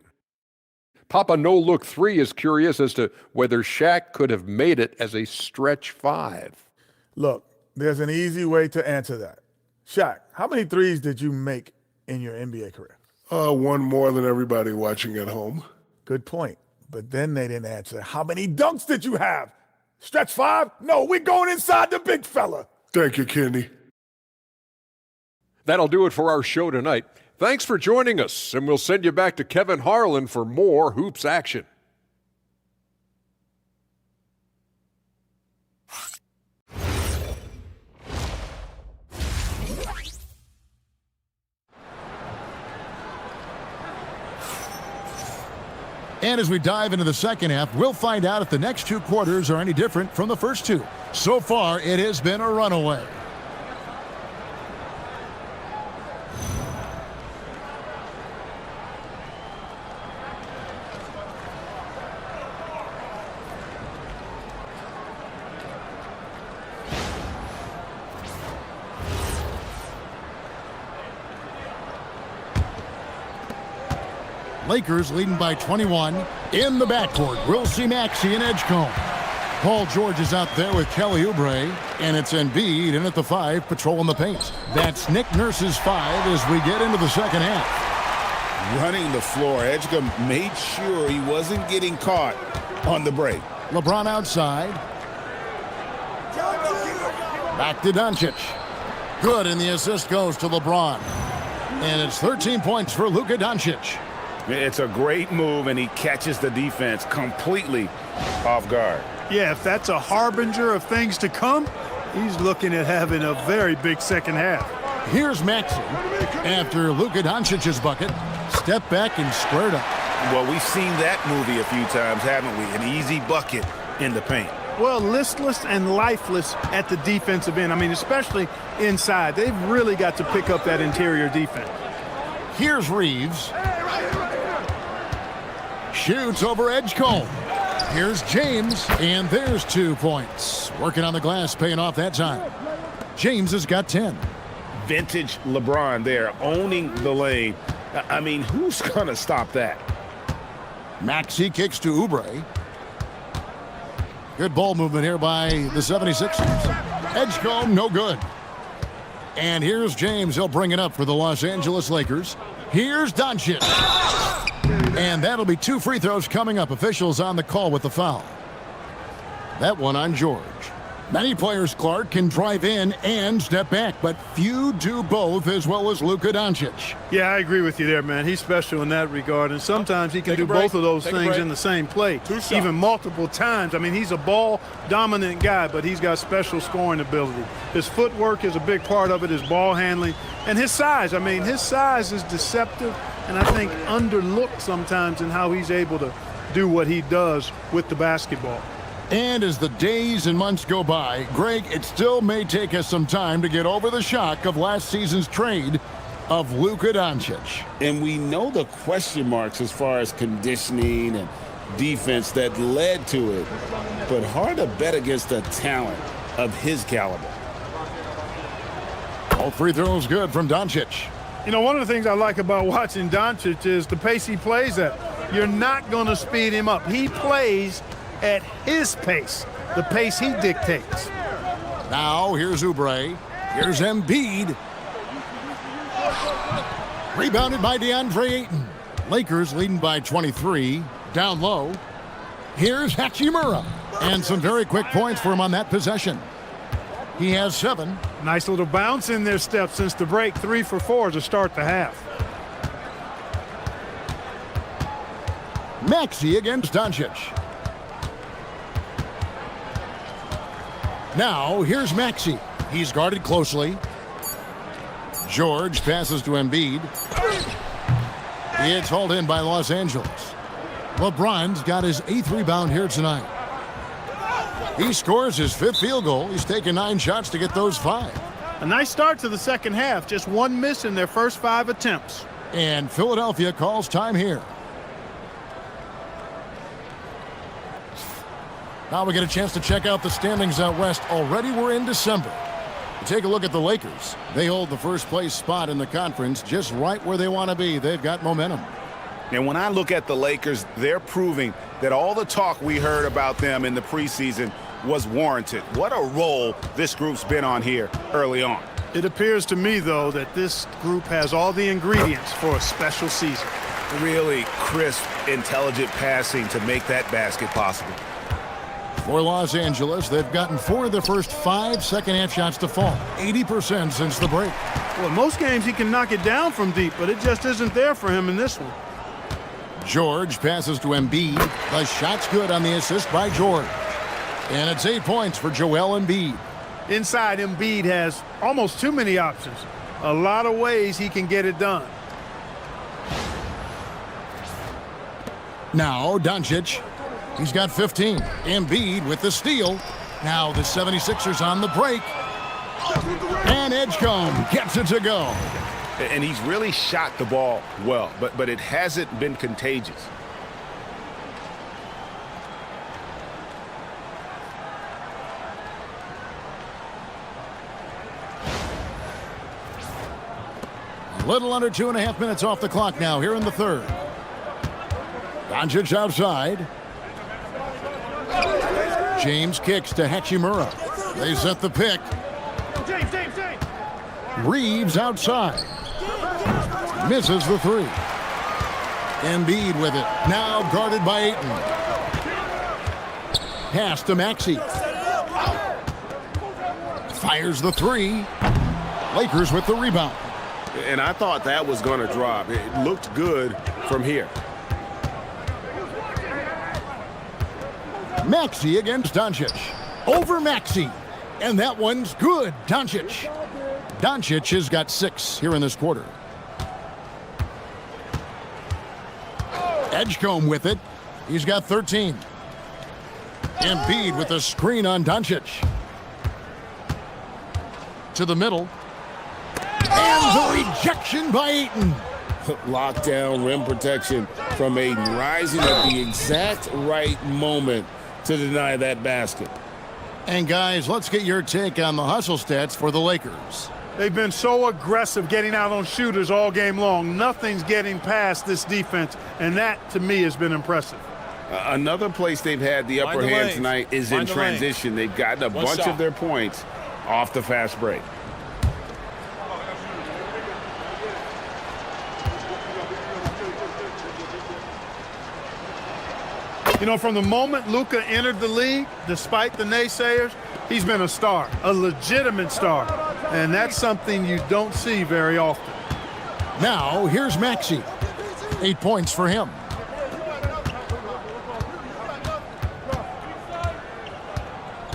Papa No Look 3 is curious as to whether Shaq could have made it as a stretch 5. Look, there's an easy way to answer that. Shaq, how many threes did you make in your NBA career? One more than everybody watching at home. Good point. But then they didn't answer. How many dunks did you have? Stretch 5? No, we're going inside the big fella. Thank you, Kenny. That'll do it for our show tonight. Thanks for joining us, and we'll send you back to Kevin Harlan for more hoops action. And as we dive into the second half, we'll find out if the next two quarters are any different from the first two. So far, it has been a runaway. Lakers leading by 21. In the backcourt, we'll see Maxey and Edgecombe. Paul George is out there with Kelly Oubre, and it's Embiid in at the 5, patrolling the paint. That's Nick Nurse's 5 as we get into the second half. Running the floor, Edgecombe made sure he wasn't getting caught on the break. LeBron outside. Back to Doncic. Good, and the assist goes to LeBron. And it's 13 points for Luka Doncic. It's a great move, and he catches the defense completely off guard. Yeah, if that's a harbinger of things to come, he's looking at having a very big second half. Here's Maxey. After Luka Doncic's bucket, step back and squared up. Well, we've seen that movie a few times, haven't we? An easy bucket in the paint. Well, listless and lifeless at the defensive end. I mean, especially inside. They've really got to pick up that interior defense. Here's Reeves. Shoots over Edgecombe. Here's James, and there's 2 points. Working on the glass, paying off that time. James has got 10. Vintage LeBron there, owning the lane. I mean, who's going to stop that? Maxey kicks to Oubre. Good ball movement here by the 76ers. Edgecombe, no good. And here's James. He'll bring it up for the Los Angeles Lakers. Here's Doncic. And that'll be 2 free throws coming up. Officials on the call with the foul. That one on George. Many players, Clark, can drive in and step back, but few do both as well as Luka Doncic. Yeah, I agree with you there, man. He's special in that regard, and sometimes he can do both of those things in the same play, even multiple times. I mean, he's a ball-dominant guy, but he's got special scoring ability. His footwork is a big part of it, his ball handling, and his size. I mean, his size is deceptive, and I think underlooked sometimes in how he's able to do what he does with the basketball. And as the days and months go by, Greg, it still may take us some time to get over the shock of last season's trade of Luka Doncic. And we know the question marks as far as conditioning and defense that led to it, but hard to bet against a talent of his caliber. All free throws good from Doncic. You know, one of the things I like about watching Doncic is the pace he plays at. You're not going to speed him up. He plays at his pace, the pace he dictates. Now here's Oubre. Here's Embiid. Rebounded by DeAndre Ayton. Lakers leading by 23. Down low. Here's Hachimura. And some very quick points for him on that possession. He has 7. Nice little bounce in their step since the break. 3 for 4 to start the half. Maxey against Doncic. Now, here's Maxey. He's guarded closely. George passes to Embiid. It's hauled in by Los Angeles. LeBron's got his 8th rebound here tonight. He scores his 5th field goal. He's taken 9 shots to get those 5. A nice start to the second half. Just 1 miss in their first 5 attempts. And Philadelphia calls time here. Now we get a chance to check out the standings out west. Already we're in December. Take a look at the Lakers. They hold the first place spot in the conference just right where they want to be. They've got momentum. And when I look at the Lakers, they're proving that all the talk we heard about them in the preseason was warranted. What a role this group's been on here early on. It appears to me, though, that this group has all the ingredients for a special season. Really crisp, intelligent passing to make that basket possible. For Los Angeles, they've gotten 4 of their first 5 second-half shots to fall. 80% since the break. Well, in most games he can knock it down from deep, but it just isn't there for him in this one. George passes to Embiid. The shot's good on the assist by George. And it's 8 points for Joel Embiid. Inside, Embiid has almost too many options. A lot of ways he can get it done. Now, Doncic. He's got 15. Embiid with the steal. Now the 76ers on the break. And Edgecombe gets it to go. And he's really shot the ball well, but it hasn't been contagious. A little under 2.5 minutes off the clock now here in the third. Doncic outside. James kicks to Hachimura. They set the pick. Reeves outside. Misses the 3. Embiid with it. Now guarded by Ayton. Pass to Maxey. Fires the 3. Lakers with the rebound. And I thought that was going to drop. It looked good from here. Maxey against Doncic. Over Maxey. And that one's good. Doncic. Doncic has got 6 here in this quarter. Edgecombe with it. He's got 13. Embiid with a screen on Doncic. To the middle. And the rejection by Ayton. Lockdown rim protection from Ayton, rising at the exact right moment to deny that basket. And guys, let's get your take on the hustle stats for the Lakers. They've been so aggressive getting out on shooters all game long. Nothing's getting past this defense, and that, to me, has been impressive. Another place they've had the upper hand tonight is in transition. They've gotten a bunch of their points off the fast break. You know, from the moment Luka entered the league, despite the naysayers, he's been a star, a legitimate star. And that's something you don't see very often. Now, here's Maxey. 8 points for him.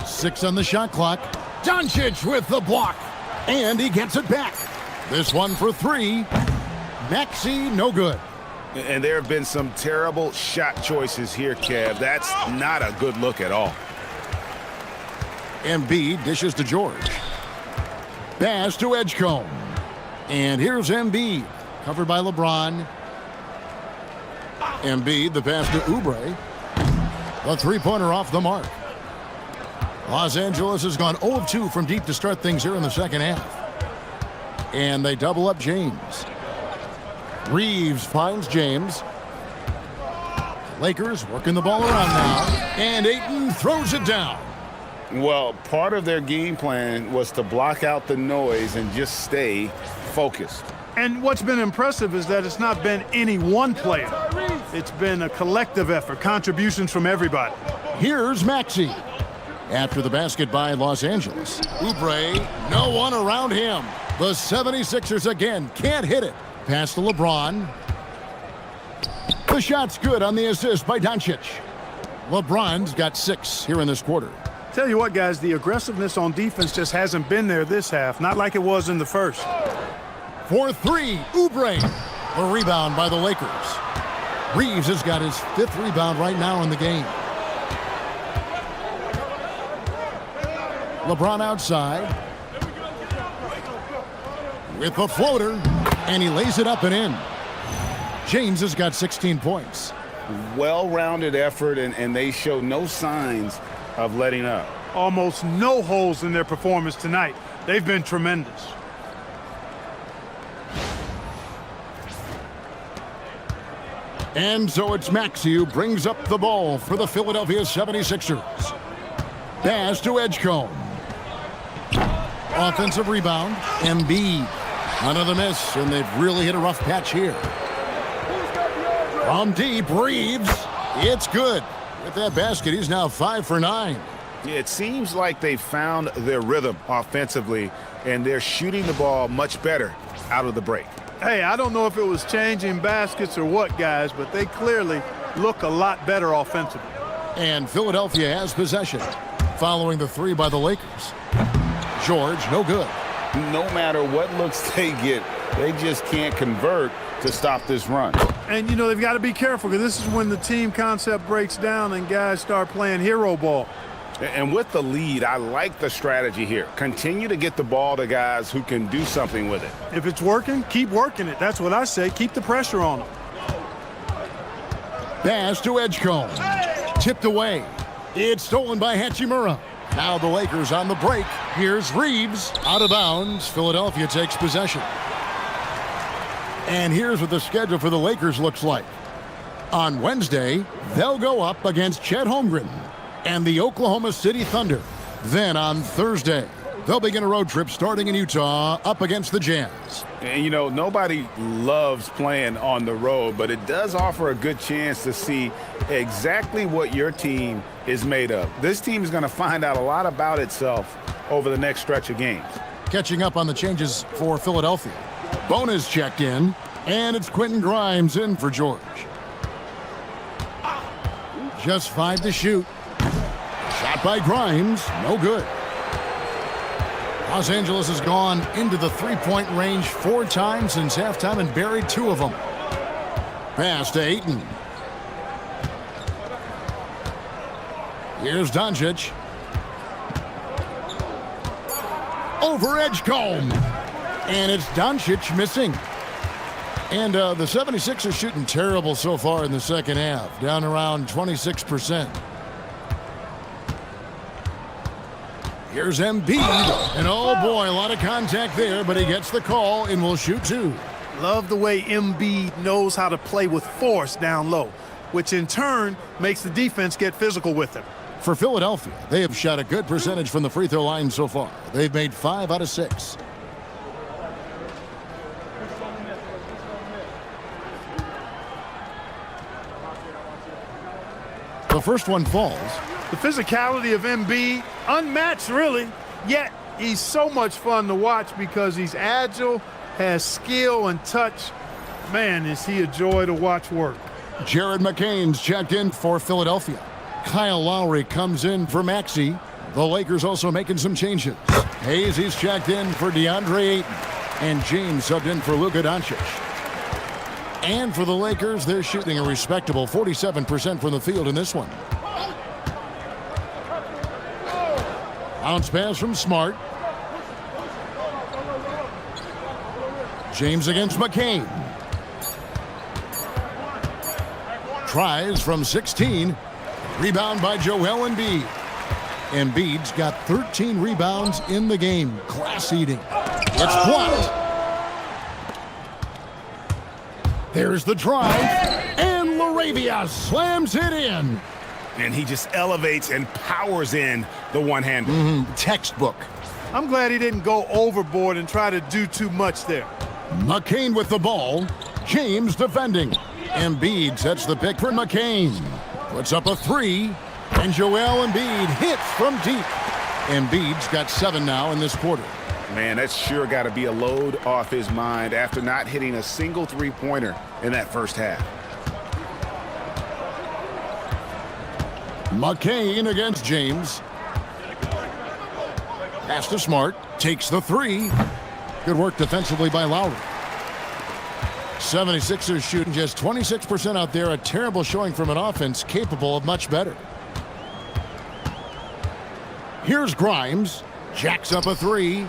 Six on the shot clock. Doncic with the block. And he gets it back. This one for 3. Maxey, no good. And there have been some terrible shot choices here, Kev. That's not a good look at all. Embiid dishes to George. Pass to Edgecombe. And here's Embiid. Covered by LeBron. Embiid, the pass to Oubre. The three-pointer off the mark. Los Angeles has gone 0 of 2 from deep to start things here in the second half. And they double up James. Reeves finds James. Lakers working the ball around now. And Ayton throws it down. Well, part of their game plan was to block out the noise and just stay focused. And what's been impressive is that it's not been any one player. It's been a collective effort, contributions from everybody. Here's Maxey. After the basket by Los Angeles. Oubre, no one around him. The 76ers again can't hit it. Pass to LeBron. The shot's good on the assist by Doncic. LeBron's got 6 here in this quarter. Tell you what, guys, the aggressiveness on defense just hasn't been there this half, not like it was in the first. For 3, Oubre. The rebound by the Lakers. Reeves has got his 5th rebound right now in the game. LeBron outside with the floater, and he lays it up and in. James has got 16 points. Well-rounded effort, and they show no signs of letting up. Almost no holes in their performance tonight. They've been tremendous. And so it's Maxey who brings up the ball for the Philadelphia 76ers. Pass to Edgecombe. Offensive rebound. Embiid. Another miss, and they've really hit a rough patch here. From deep, Reeves. It's good. With that basket, he's now 5 for 9. It seems like they found their rhythm offensively, and they're shooting the ball much better out of the break. Hey, I don't know if it was changing baskets or what, guys, but they clearly look a lot better offensively. And Philadelphia has possession, following the 3 by the Lakers. George, no good. No matter what looks they get, they just can't convert to stop this run. And, you know, they've got to be careful because this is when the team concept breaks down and guys start playing hero ball. And with the lead, I like the strategy here. Continue to get the ball to guys who can do something with it. If it's working, keep working it. That's what I say. Keep the pressure on them. Pass to Edgecombe. Tipped away. It's stolen by Hachimura. Now the Lakers on the break. Here's Reeves. Out of bounds. Philadelphia takes possession. And here's what the schedule for the Lakers looks like. On Wednesday, they'll go up against Chet Holmgren and the Oklahoma City Thunder. Then on Thursday, they'll begin a road trip starting in Utah up against the Jazz. And, you know, nobody loves playing on the road, but it does offer a good chance to see exactly what your team is made of. This team is going to find out a lot about itself over the next stretch of games. Catching up on the changes for Philadelphia. Bonus checked in, and it's Quentin Grimes in for George. Just 5 to shoot. Shot by Grimes, no good. Los Angeles has gone into the three-point range 4 times since halftime and buried 2 of them. Pass to Ayton. Here's Doncic. Over Edgecombe. And it's Doncic missing. And the 76ers shooting terrible so far in the second half, down around 26%. Here's Embiid, and oh boy, a lot of contact there, but he gets the call and will shoot 2. Love the way Embiid knows how to play with force down low, which in turn makes the defense get physical with him. For Philadelphia, they have shot a good percentage from the free throw line so far. They've made 5 out of 6. The first one falls. The physicality of Embiid, unmatched really, yet he's so much fun to watch because he's agile, has skill and touch. Man, is he a joy to watch work. Jared McCain's checked in for Philadelphia. Kyle Lowry comes in for Maxey. The Lakers also making some changes. Hayes, he's checked in for DeAndre Ayton. And James subbed in for Luka Doncic. And for the Lakers, they're shooting a respectable 47% from the field in this one. Bounce pass from Smart. James against McCain. Tries from 16. Rebound by Joel Embiid. Embiid's got 13 rebounds in the game. Class eating. It's blocked. There's the drive. And LaRavia slams it in. And he just elevates and powers in the one-hander. Textbook. I'm glad he didn't go overboard and try to do too much there. McCain with the ball. James defending. Embiid sets the pick for McCain. Puts up a three. And Joel Embiid hits from deep. Embiid's got 7 now in this quarter. Man, that's sure got to be a load off his mind after not hitting a single three-pointer in that first half. McCain against James. Pass to Smart. Takes the three. Good work defensively by Lowry. 76ers shooting just 26% out there. A terrible showing from an offense capable of much better. Here's Grimes. Jacks up a three.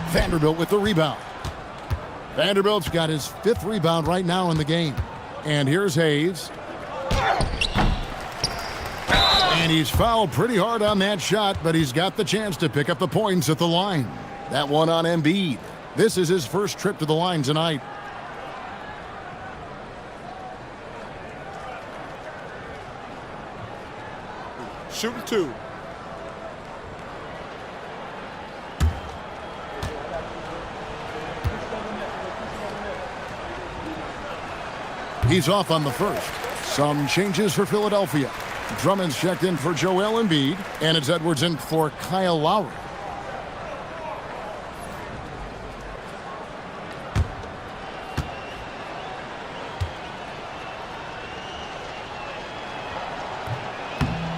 Vanderbilt with the rebound. Vanderbilt's got his 5th rebound right now in the game. And here's Hayes. And he's fouled pretty hard on that shot, but he's got the chance to pick up the points at the line. That one on Embiid. This is his first trip to the line tonight. Shooting 2. He's off on the first. Some changes for Philadelphia. Drummond's checked in for Joel Embiid, and it's Edwards in for Kyle Lowry.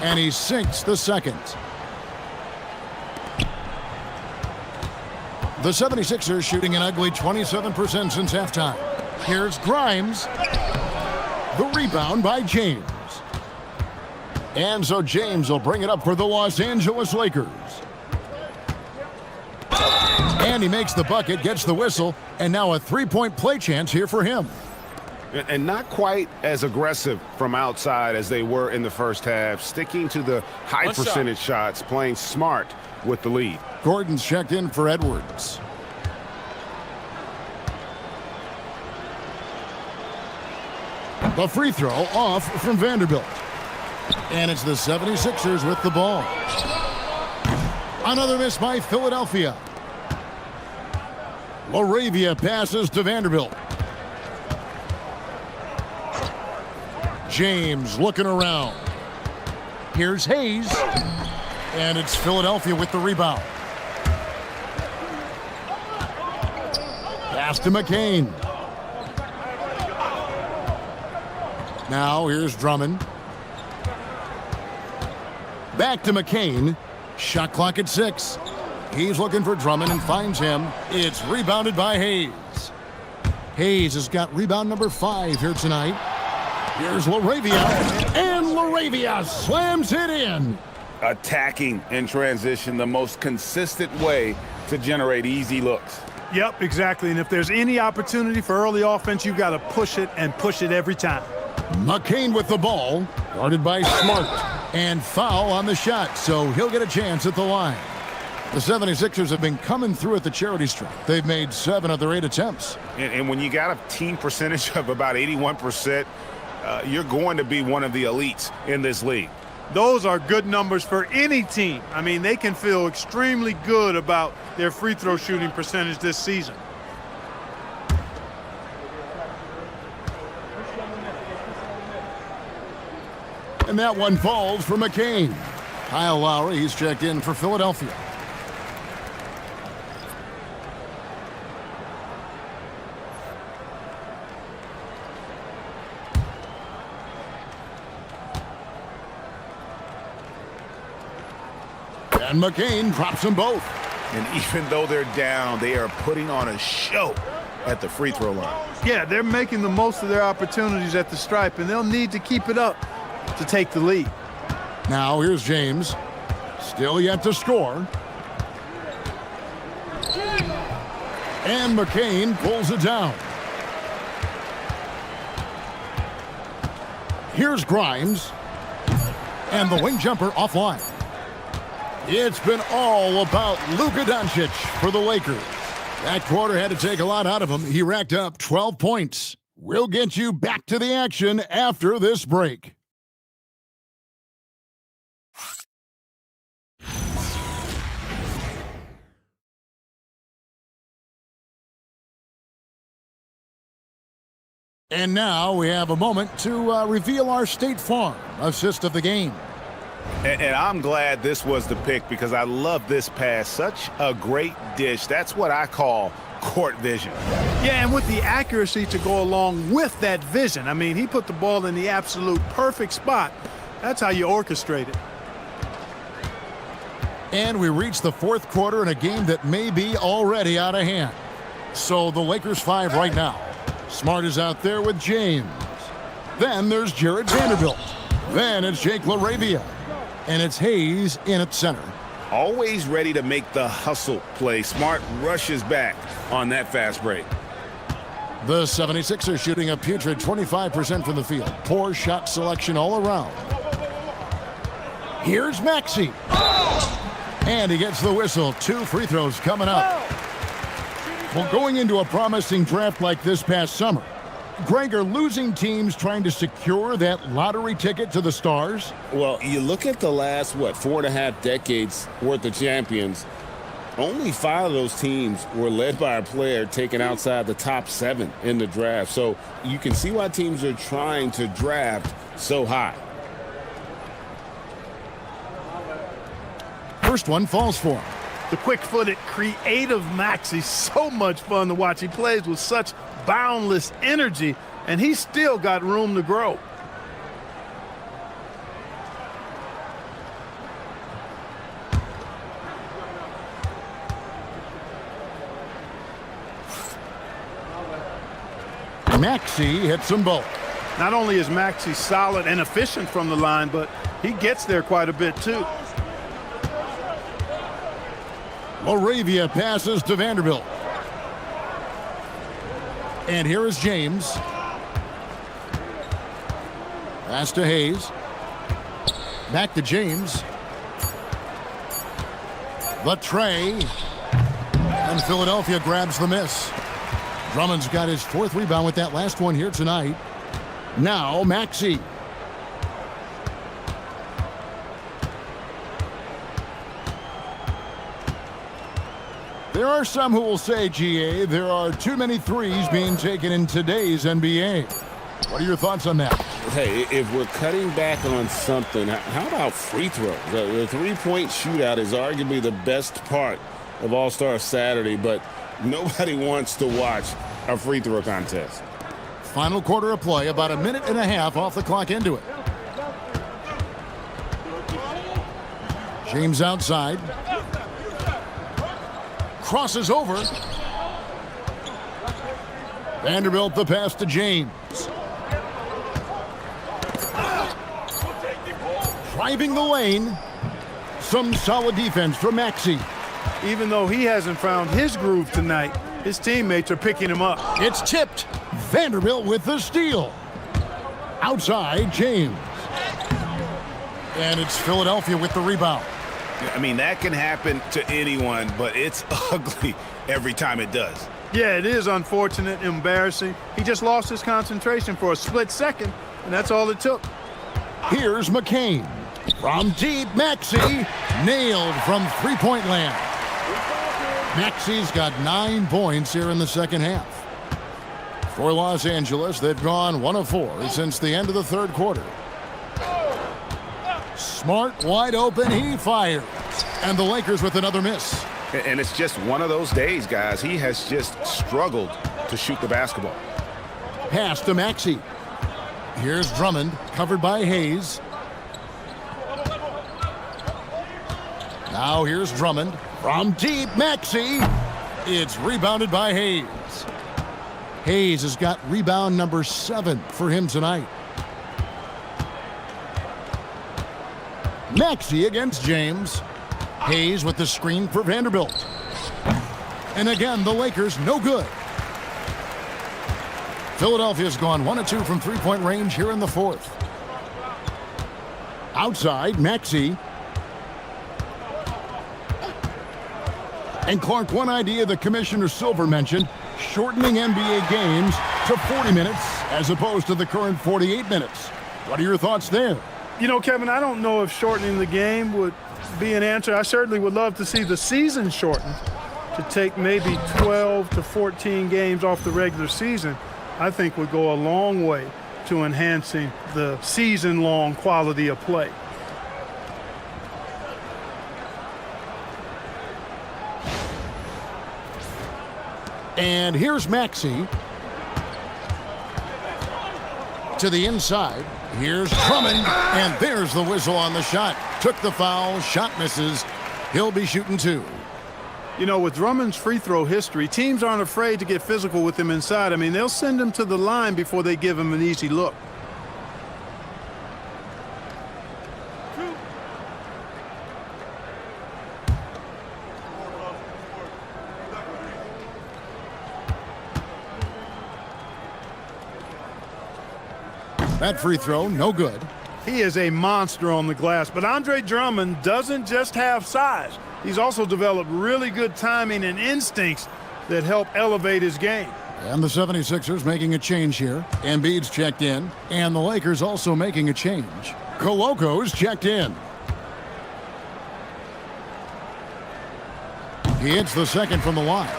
And he sinks the second. The 76ers shooting an ugly 27% since halftime. Here's Grimes. The rebound by James. And so James will bring it up for the Los Angeles Lakers. And he makes the bucket, gets the whistle, and now a three-point play chance here for him. And not quite as aggressive from outside as they were in the first half, sticking to the high percentage shots, playing smart with the lead. Gordon's checked in for Edwards. The free throw off from Vanderbilt. And it's the 76ers with the ball. Another miss by Philadelphia. Laravia passes to Vanderbilt. James looking around. Here's Hayes. And it's Philadelphia with the rebound. Pass to McCain. Now here's Drummond. Back to McCain. Shot clock at 6. He's looking for Drummond and finds him. It's rebounded by Hayes. Hayes has got rebound number 5 here tonight. Here's Laravia. And Laravia slams it in. Attacking in transition, the most consistent way to generate easy looks. Yep, exactly. And if there's any opportunity for early offense, you've got to push it and push it every time. McCain with the ball. Guarded by Smart. And foul on the shot, so he'll get a chance at the line. The 76ers have been coming through at the charity stripe. They've made 7 of their 8 attempts. And when you got a team percentage of about 81%, you're going to be one of the elites in this league. Those are good numbers for any team. I mean, they can feel extremely good about their free throw shooting percentage this season. And that one falls for McCain. Kyle Lowry, he's checked in for Philadelphia. And McCain drops them both. And even though they're down, they are putting on a show at the free throw line. Yeah, they're making the most of their opportunities at the stripe, and they'll need to keep it up to take the lead. Now here's James. Still yet to score. And McCain pulls it down. Here's Grimes. And the wing jumper offline. It's been all about Luka Doncic for the Lakers. That quarter had to take a lot out of him. He racked up 12 points. We'll get you back to the action after this break. And now we have a moment to reveal our State Farm assist of the game. And I'm glad this was the pick because I love this pass. Such a great dish. That's what I call court vision. Yeah, and with the accuracy to go along with that vision. I mean, he put the ball in the absolute perfect spot. That's how you orchestrate it. And we reach the fourth quarter in a game that may be already out of hand. So the Lakers 5 right now. Smart is out there with James. Then there's Jared Vanderbilt. Then it's Jake LaRavia. And it's Hayes in at center. Always ready to make the hustle play. Smart rushes back on that fast break. The 76ers shooting a putrid 25% from the field. Poor shot selection all around. Here's Maxey. And he gets the whistle. 2 free throws coming up. Well, going into a promising draft like this past summer, Greg, are losing teams trying to secure that lottery ticket to the stars? Well, you look at the last, 4.5 decades worth of champions, only 5 of those teams were led by a player taken outside the top 7 in the draft. So you can see why teams are trying to draft so high. First one falls for him. The quick-footed, creative Maxey, so much fun to watch. He plays with such boundless energy, and he's still got room to grow. Maxey hits them both. Not only is Maxey solid and efficient from the line, but he gets there quite a bit too. LaRavia passes to Vanderbilt. And here is James. Pass to Hayes. Back to James. The tray. And Philadelphia grabs the miss. Drummond's got his 4th rebound with that last one here tonight. Now Maxey. There are some who will say, GA, there are too many threes being taken in today's NBA. What are your thoughts on that? Hey, if we're cutting back on something, how about free throws? The three-point shootout is arguably the best part of All-Star Saturday, but nobody wants to watch a free throw contest. Final quarter of play, about a minute and a half off the clock into it. James outside. Crosses over. Vanderbilt the pass to James. Driving the lane. Some solid defense from Maxey. Even though he hasn't found his groove tonight, his teammates are picking him up. It's tipped. Vanderbilt with the steal. Outside, James. And it's Philadelphia with the rebound. I mean, that can happen to anyone, but it's ugly every time it does. Yeah, it is unfortunate, embarrassing. He just lost his concentration for a split second, and that's all it took. Here's McCain. From deep, Maxey. Nailed from three-point land. Maxey's got 9 points here in the second half. For Los Angeles, they've gone 1 of 4 since the end of the third quarter. Smart, wide open, he fires. And the Lakers with another miss. And it's just one of those days, guys. He has just struggled to shoot the basketball. Pass to Maxey. Here's Drummond, covered by Hayes. Now here's Drummond. From deep, Maxey. It's rebounded by Hayes. Hayes has got rebound number 7 for him tonight. Maxey against James. Hayes with the screen for Vanderbilt. And again, the Lakers no good. Philadelphia's gone 1 of 2 from three-point range here in the fourth. Outside, Maxey. And Clark, one idea that Commissioner Silver mentioned, shortening NBA games to 40 minutes as opposed to the current 48 minutes. What are your thoughts there? You know, Kevin, I don't know if shortening the game would be an answer. I certainly would love to see the season shortened to take maybe 12 to 14 games off the regular season. I think would go a long way to enhancing the season-long quality of play. And here's Maxey. To the inside. Here's Drummond. And there's the whistle on the shot. Took the foul. Shot misses. He'll be shooting 2. You know, with Drummond's free throw history, teams aren't afraid to get physical with him inside. I mean, they'll send him to the line before they give him an easy look. That free throw, no good. He is a monster on the glass, but Andre Drummond doesn't just have size. He's also developed really good timing and instincts that help elevate his game. And the 76ers making a change here. Embiid's checked in, and the Lakers also making a change. Koloko's checked in. He hits the second from the line.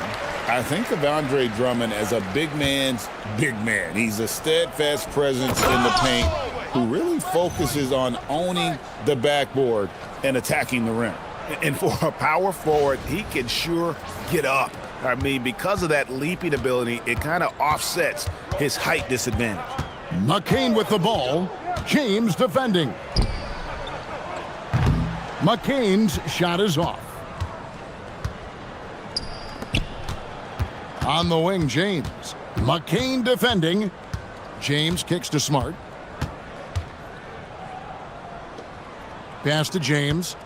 I think of Andre Drummond as a big man's big man. He's a steadfast presence in the paint who really focuses on owning the backboard and attacking the rim. And for a power forward, he can sure get up. I mean, because of that leaping ability, it kind of offsets his height disadvantage. McCain with the ball. James defending. McCain's shot is off. On the wing, James. McCain defending. James kicks to Smart. Pass to James.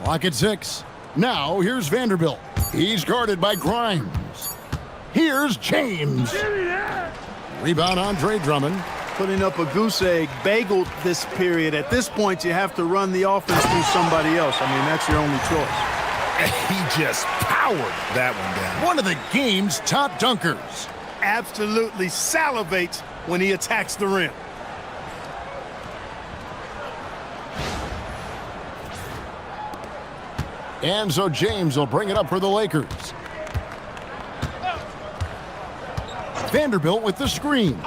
Clock at 6. Now here's Vanderbilt. He's guarded by Grimes. Here's James. Rebound Andre Drummond. Putting up a goose egg, bageled this period. At this point, you have to run the offense through somebody else. I mean, that's your only choice. He just powered that one down. One of the game's top dunkers. Absolutely salivates when he attacks the rim. And so James will bring it up for the Lakers. Vanderbilt with the screen.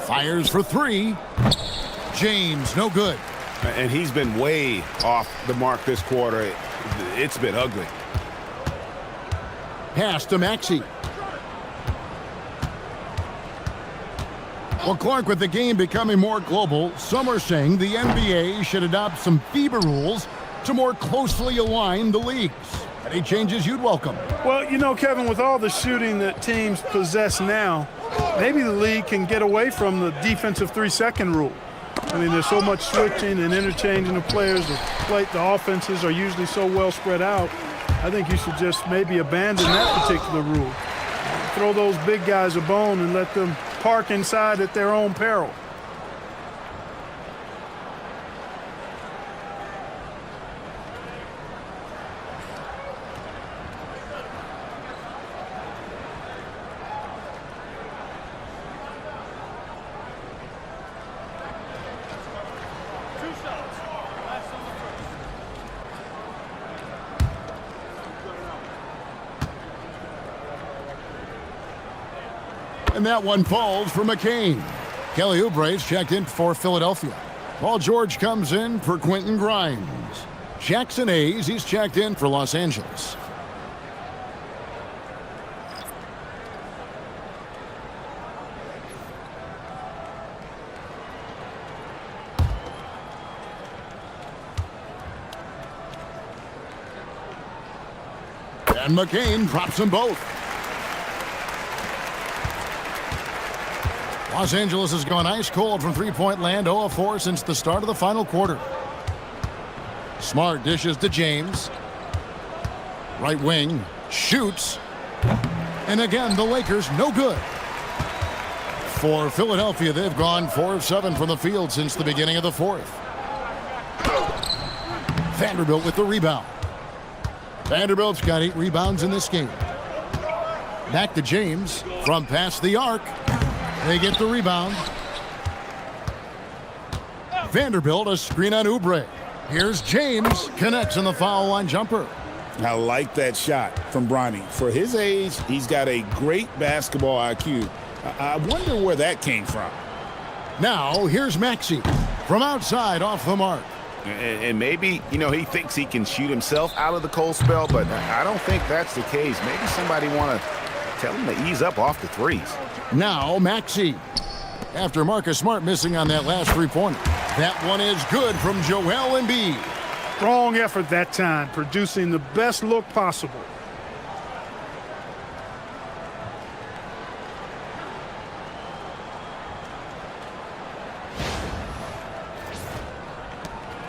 Fires for 3. James, no good. And he's been way off the mark this quarter. It's been ugly. Pass to Maxey. Well, Clark, with the game becoming more global, some are saying the NBA should adopt some FIBA rules to more closely align the leagues. Any changes you'd welcome? Well, you know, Kevin, with all the shooting that teams possess now, maybe the league can get away from the defensive 3-second rule. I mean, there's so much switching and interchanging of players. The offenses are usually so well spread out. I think you should just maybe abandon that particular rule. Throw those big guys a bone and let them park inside at their own peril. And that one falls for McCain. Kelly Oubre's checked in for Philadelphia. Paul George comes in for Quentin Grimes. Jackson Hayes, he's checked in for Los Angeles. And McCain drops them both. Los Angeles has gone ice cold from three-point land, 0 of 4 since the start of the final quarter. Smart dishes to James. Right wing, shoots. And again, the Lakers no good. For Philadelphia, they've gone 4 of 7 from the field since the beginning of the fourth. Vanderbilt with the rebound. Vanderbilt's got 8 rebounds in this game. Back to James from past the arc. They get the rebound. Vanderbilt, a screen on Oubre. Here's James, connects on the foul line jumper. I like that shot from Bronny. For his age, he's got a great basketball IQ. I wonder where that came from. Now, here's Maxey from outside off the mark. And maybe, he thinks he can shoot himself out of the cold spell, but I don't think that's the case. Maybe somebody want to tell him to ease up off the threes. Now, Maxey. After Marcus Smart missing on that last three-pointer. That one is good from Joel Embiid. Strong effort that time, producing the best look possible.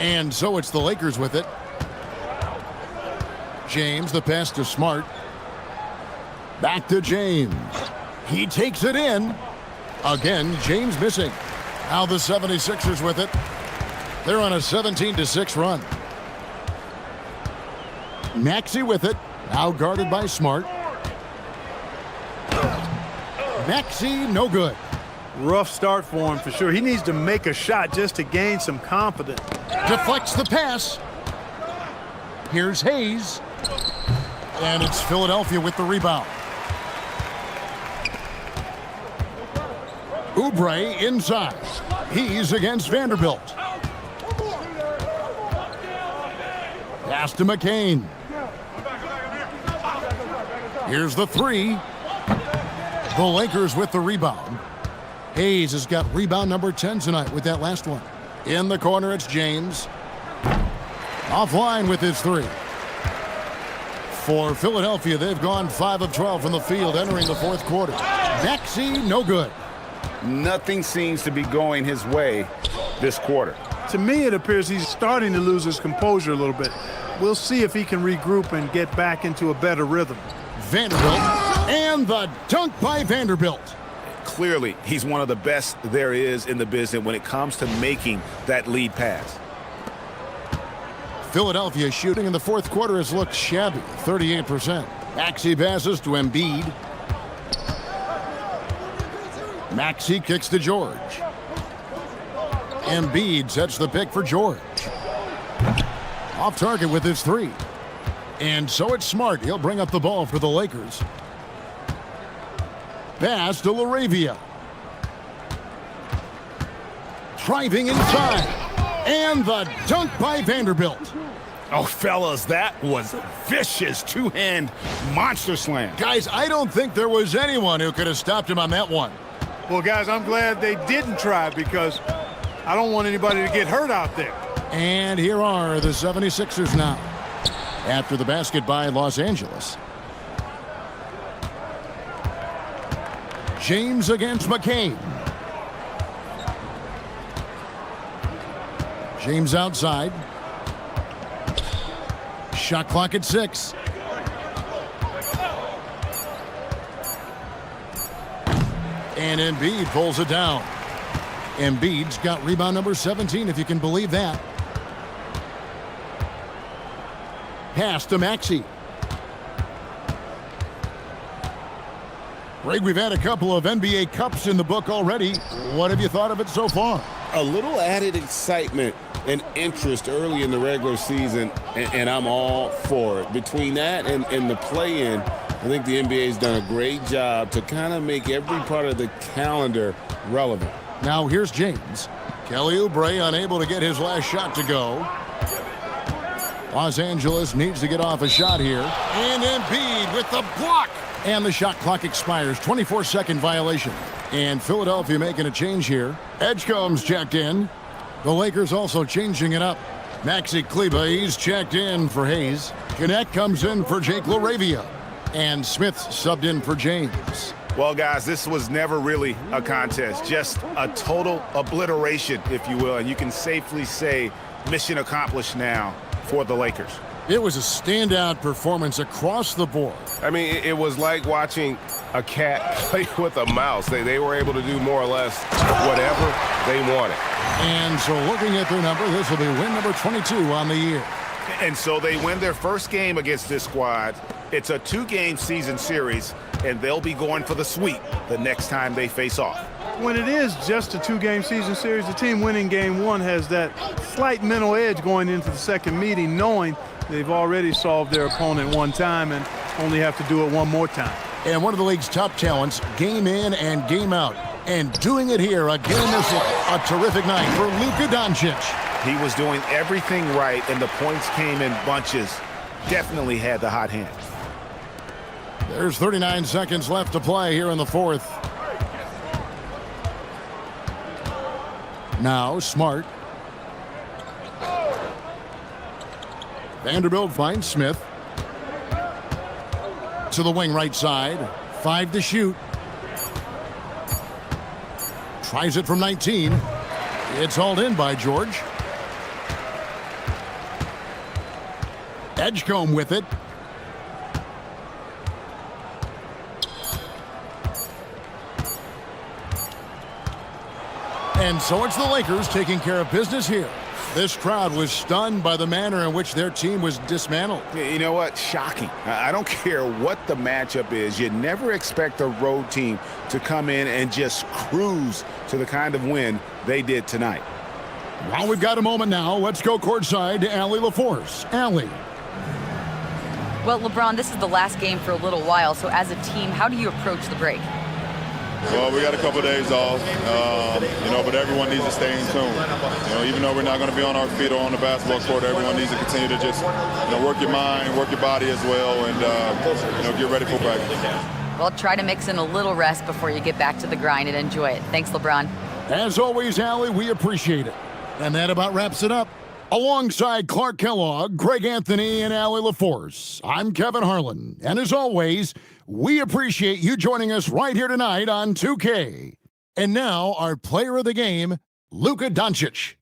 And so it's the Lakers with it. James, the pass to Smart. Back to James. He takes it in. Again, James missing. Now the 76ers with it. They're on a 17-6 run. Maxey with it. Now guarded by Smart. Maxey, no good. Rough start for him for sure. He needs to make a shot just to gain some confidence. Deflects the pass. Here's Hayes. And it's Philadelphia with the rebound. Oubre inside. He's against Vanderbilt. Pass to McCain. Here's the three. The Lakers with the rebound. Hayes has got rebound number 10 tonight with that last one. In the corner, it's James. Offline with his three. For Philadelphia, they've gone 5 of 12 from the field entering the fourth quarter. Maxey, no good. Nothing seems to be going his way this quarter. To me, it appears he's starting to lose his composure a little bit. We'll see if he can regroup and get back into a better rhythm. Vanderbilt, and the dunk by Vanderbilt. Clearly, he's one of the best there is in the business when it comes to making that lead pass. Philadelphia shooting in the fourth quarter has looked shabby, 38%. Maxey passes to Embiid. Maxey kicks to George. Embiid sets the pick for George. Off target with his three. And so it's Smart. He'll bring up the ball for the Lakers. Pass to LaRavia. Driving inside. And the dunk by Vanderbilt. Oh, fellas, that was vicious two-hand monster slam. Guys, I don't think there was anyone who could have stopped him on that one. Well, guys, I'm glad they didn't try because I don't want anybody to get hurt out there. And here are the 76ers now. After the basket by Los Angeles. James against McCain. James outside. Shot clock at 6. And Embiid pulls it down. Embiid's got rebound number 17, if you can believe that. Pass to Maxey. Greg, we've had a couple of NBA Cups in the book already. What have you thought of it so far? A little added excitement and interest early in the regular season, and I'm all for it. Between that and the play-in, I think the NBA's done a great job to kind of make every part of the calendar relevant. Now here's James. Kelly Oubre unable to get his last shot to go. Los Angeles needs to get off a shot here. And Embiid with the block. And the shot clock expires. 24-second violation. And Philadelphia making a change here. Edgecombe's checked in. The Lakers also changing it up. Maxey Kleber, he's checked in for Hayes. Gannett comes in for Jake LaRavia. And Smith subbed in for James. Well, guys, this was never really a contest. Just a total obliteration, if you will. And you can safely say mission accomplished now for the Lakers. It was a standout performance across the board. I mean, it was like watching a cat play with a mouse. They were able to do more or less whatever they wanted. And so looking at their number, this will be win number 22 on the year. And so they win their first game against this squad. It's a 2-game season series, and they'll be going for the sweep the next time they face off. When it is just a 2-game season series, the team winning game 1 has that slight mental edge going into the second meeting, knowing they've already solved their opponent one time and only have to do it one more time. And one of the league's top talents, game in and game out. And doing it here again this a terrific night for Luka Doncic. He was doing everything right, and the points came in bunches. Definitely had the hot hand. There's 39 seconds left to play here in the fourth. Now Smart. Vanderbilt finds Smith. To the wing right side. 5 to shoot. Tries it from 19. It's hauled in by George. Edgecombe with it. And so it's the Lakers taking care of business here. This crowd was stunned by the manner in which their team was dismantled. You know what? Shocking. I don't care what the matchup is. You never expect a road team to come in and just cruise to the kind of win they did tonight. Well, we've got a moment now. Let's go courtside to Allie LaForce. Allie. Well, LeBron, this is the last game for a little while, so as a team, how do you approach the break? Well, we got a couple of days off, but everyone needs to stay in tune. Even though we're not going to be on our feet or on the basketball court, everyone needs to continue to just, work your mind, work your body as well, and, get ready for practice. Well, try to mix in a little rest before you get back to the grind and enjoy it. Thanks, LeBron. As always, Allie, we appreciate it. And that about wraps it up. Alongside Clark Kellogg, Greg Anthony, and Allie LaForce, I'm Kevin Harlan. And as always, we appreciate you joining us right here tonight on 2K. And now, our player of the game, Luka Doncic.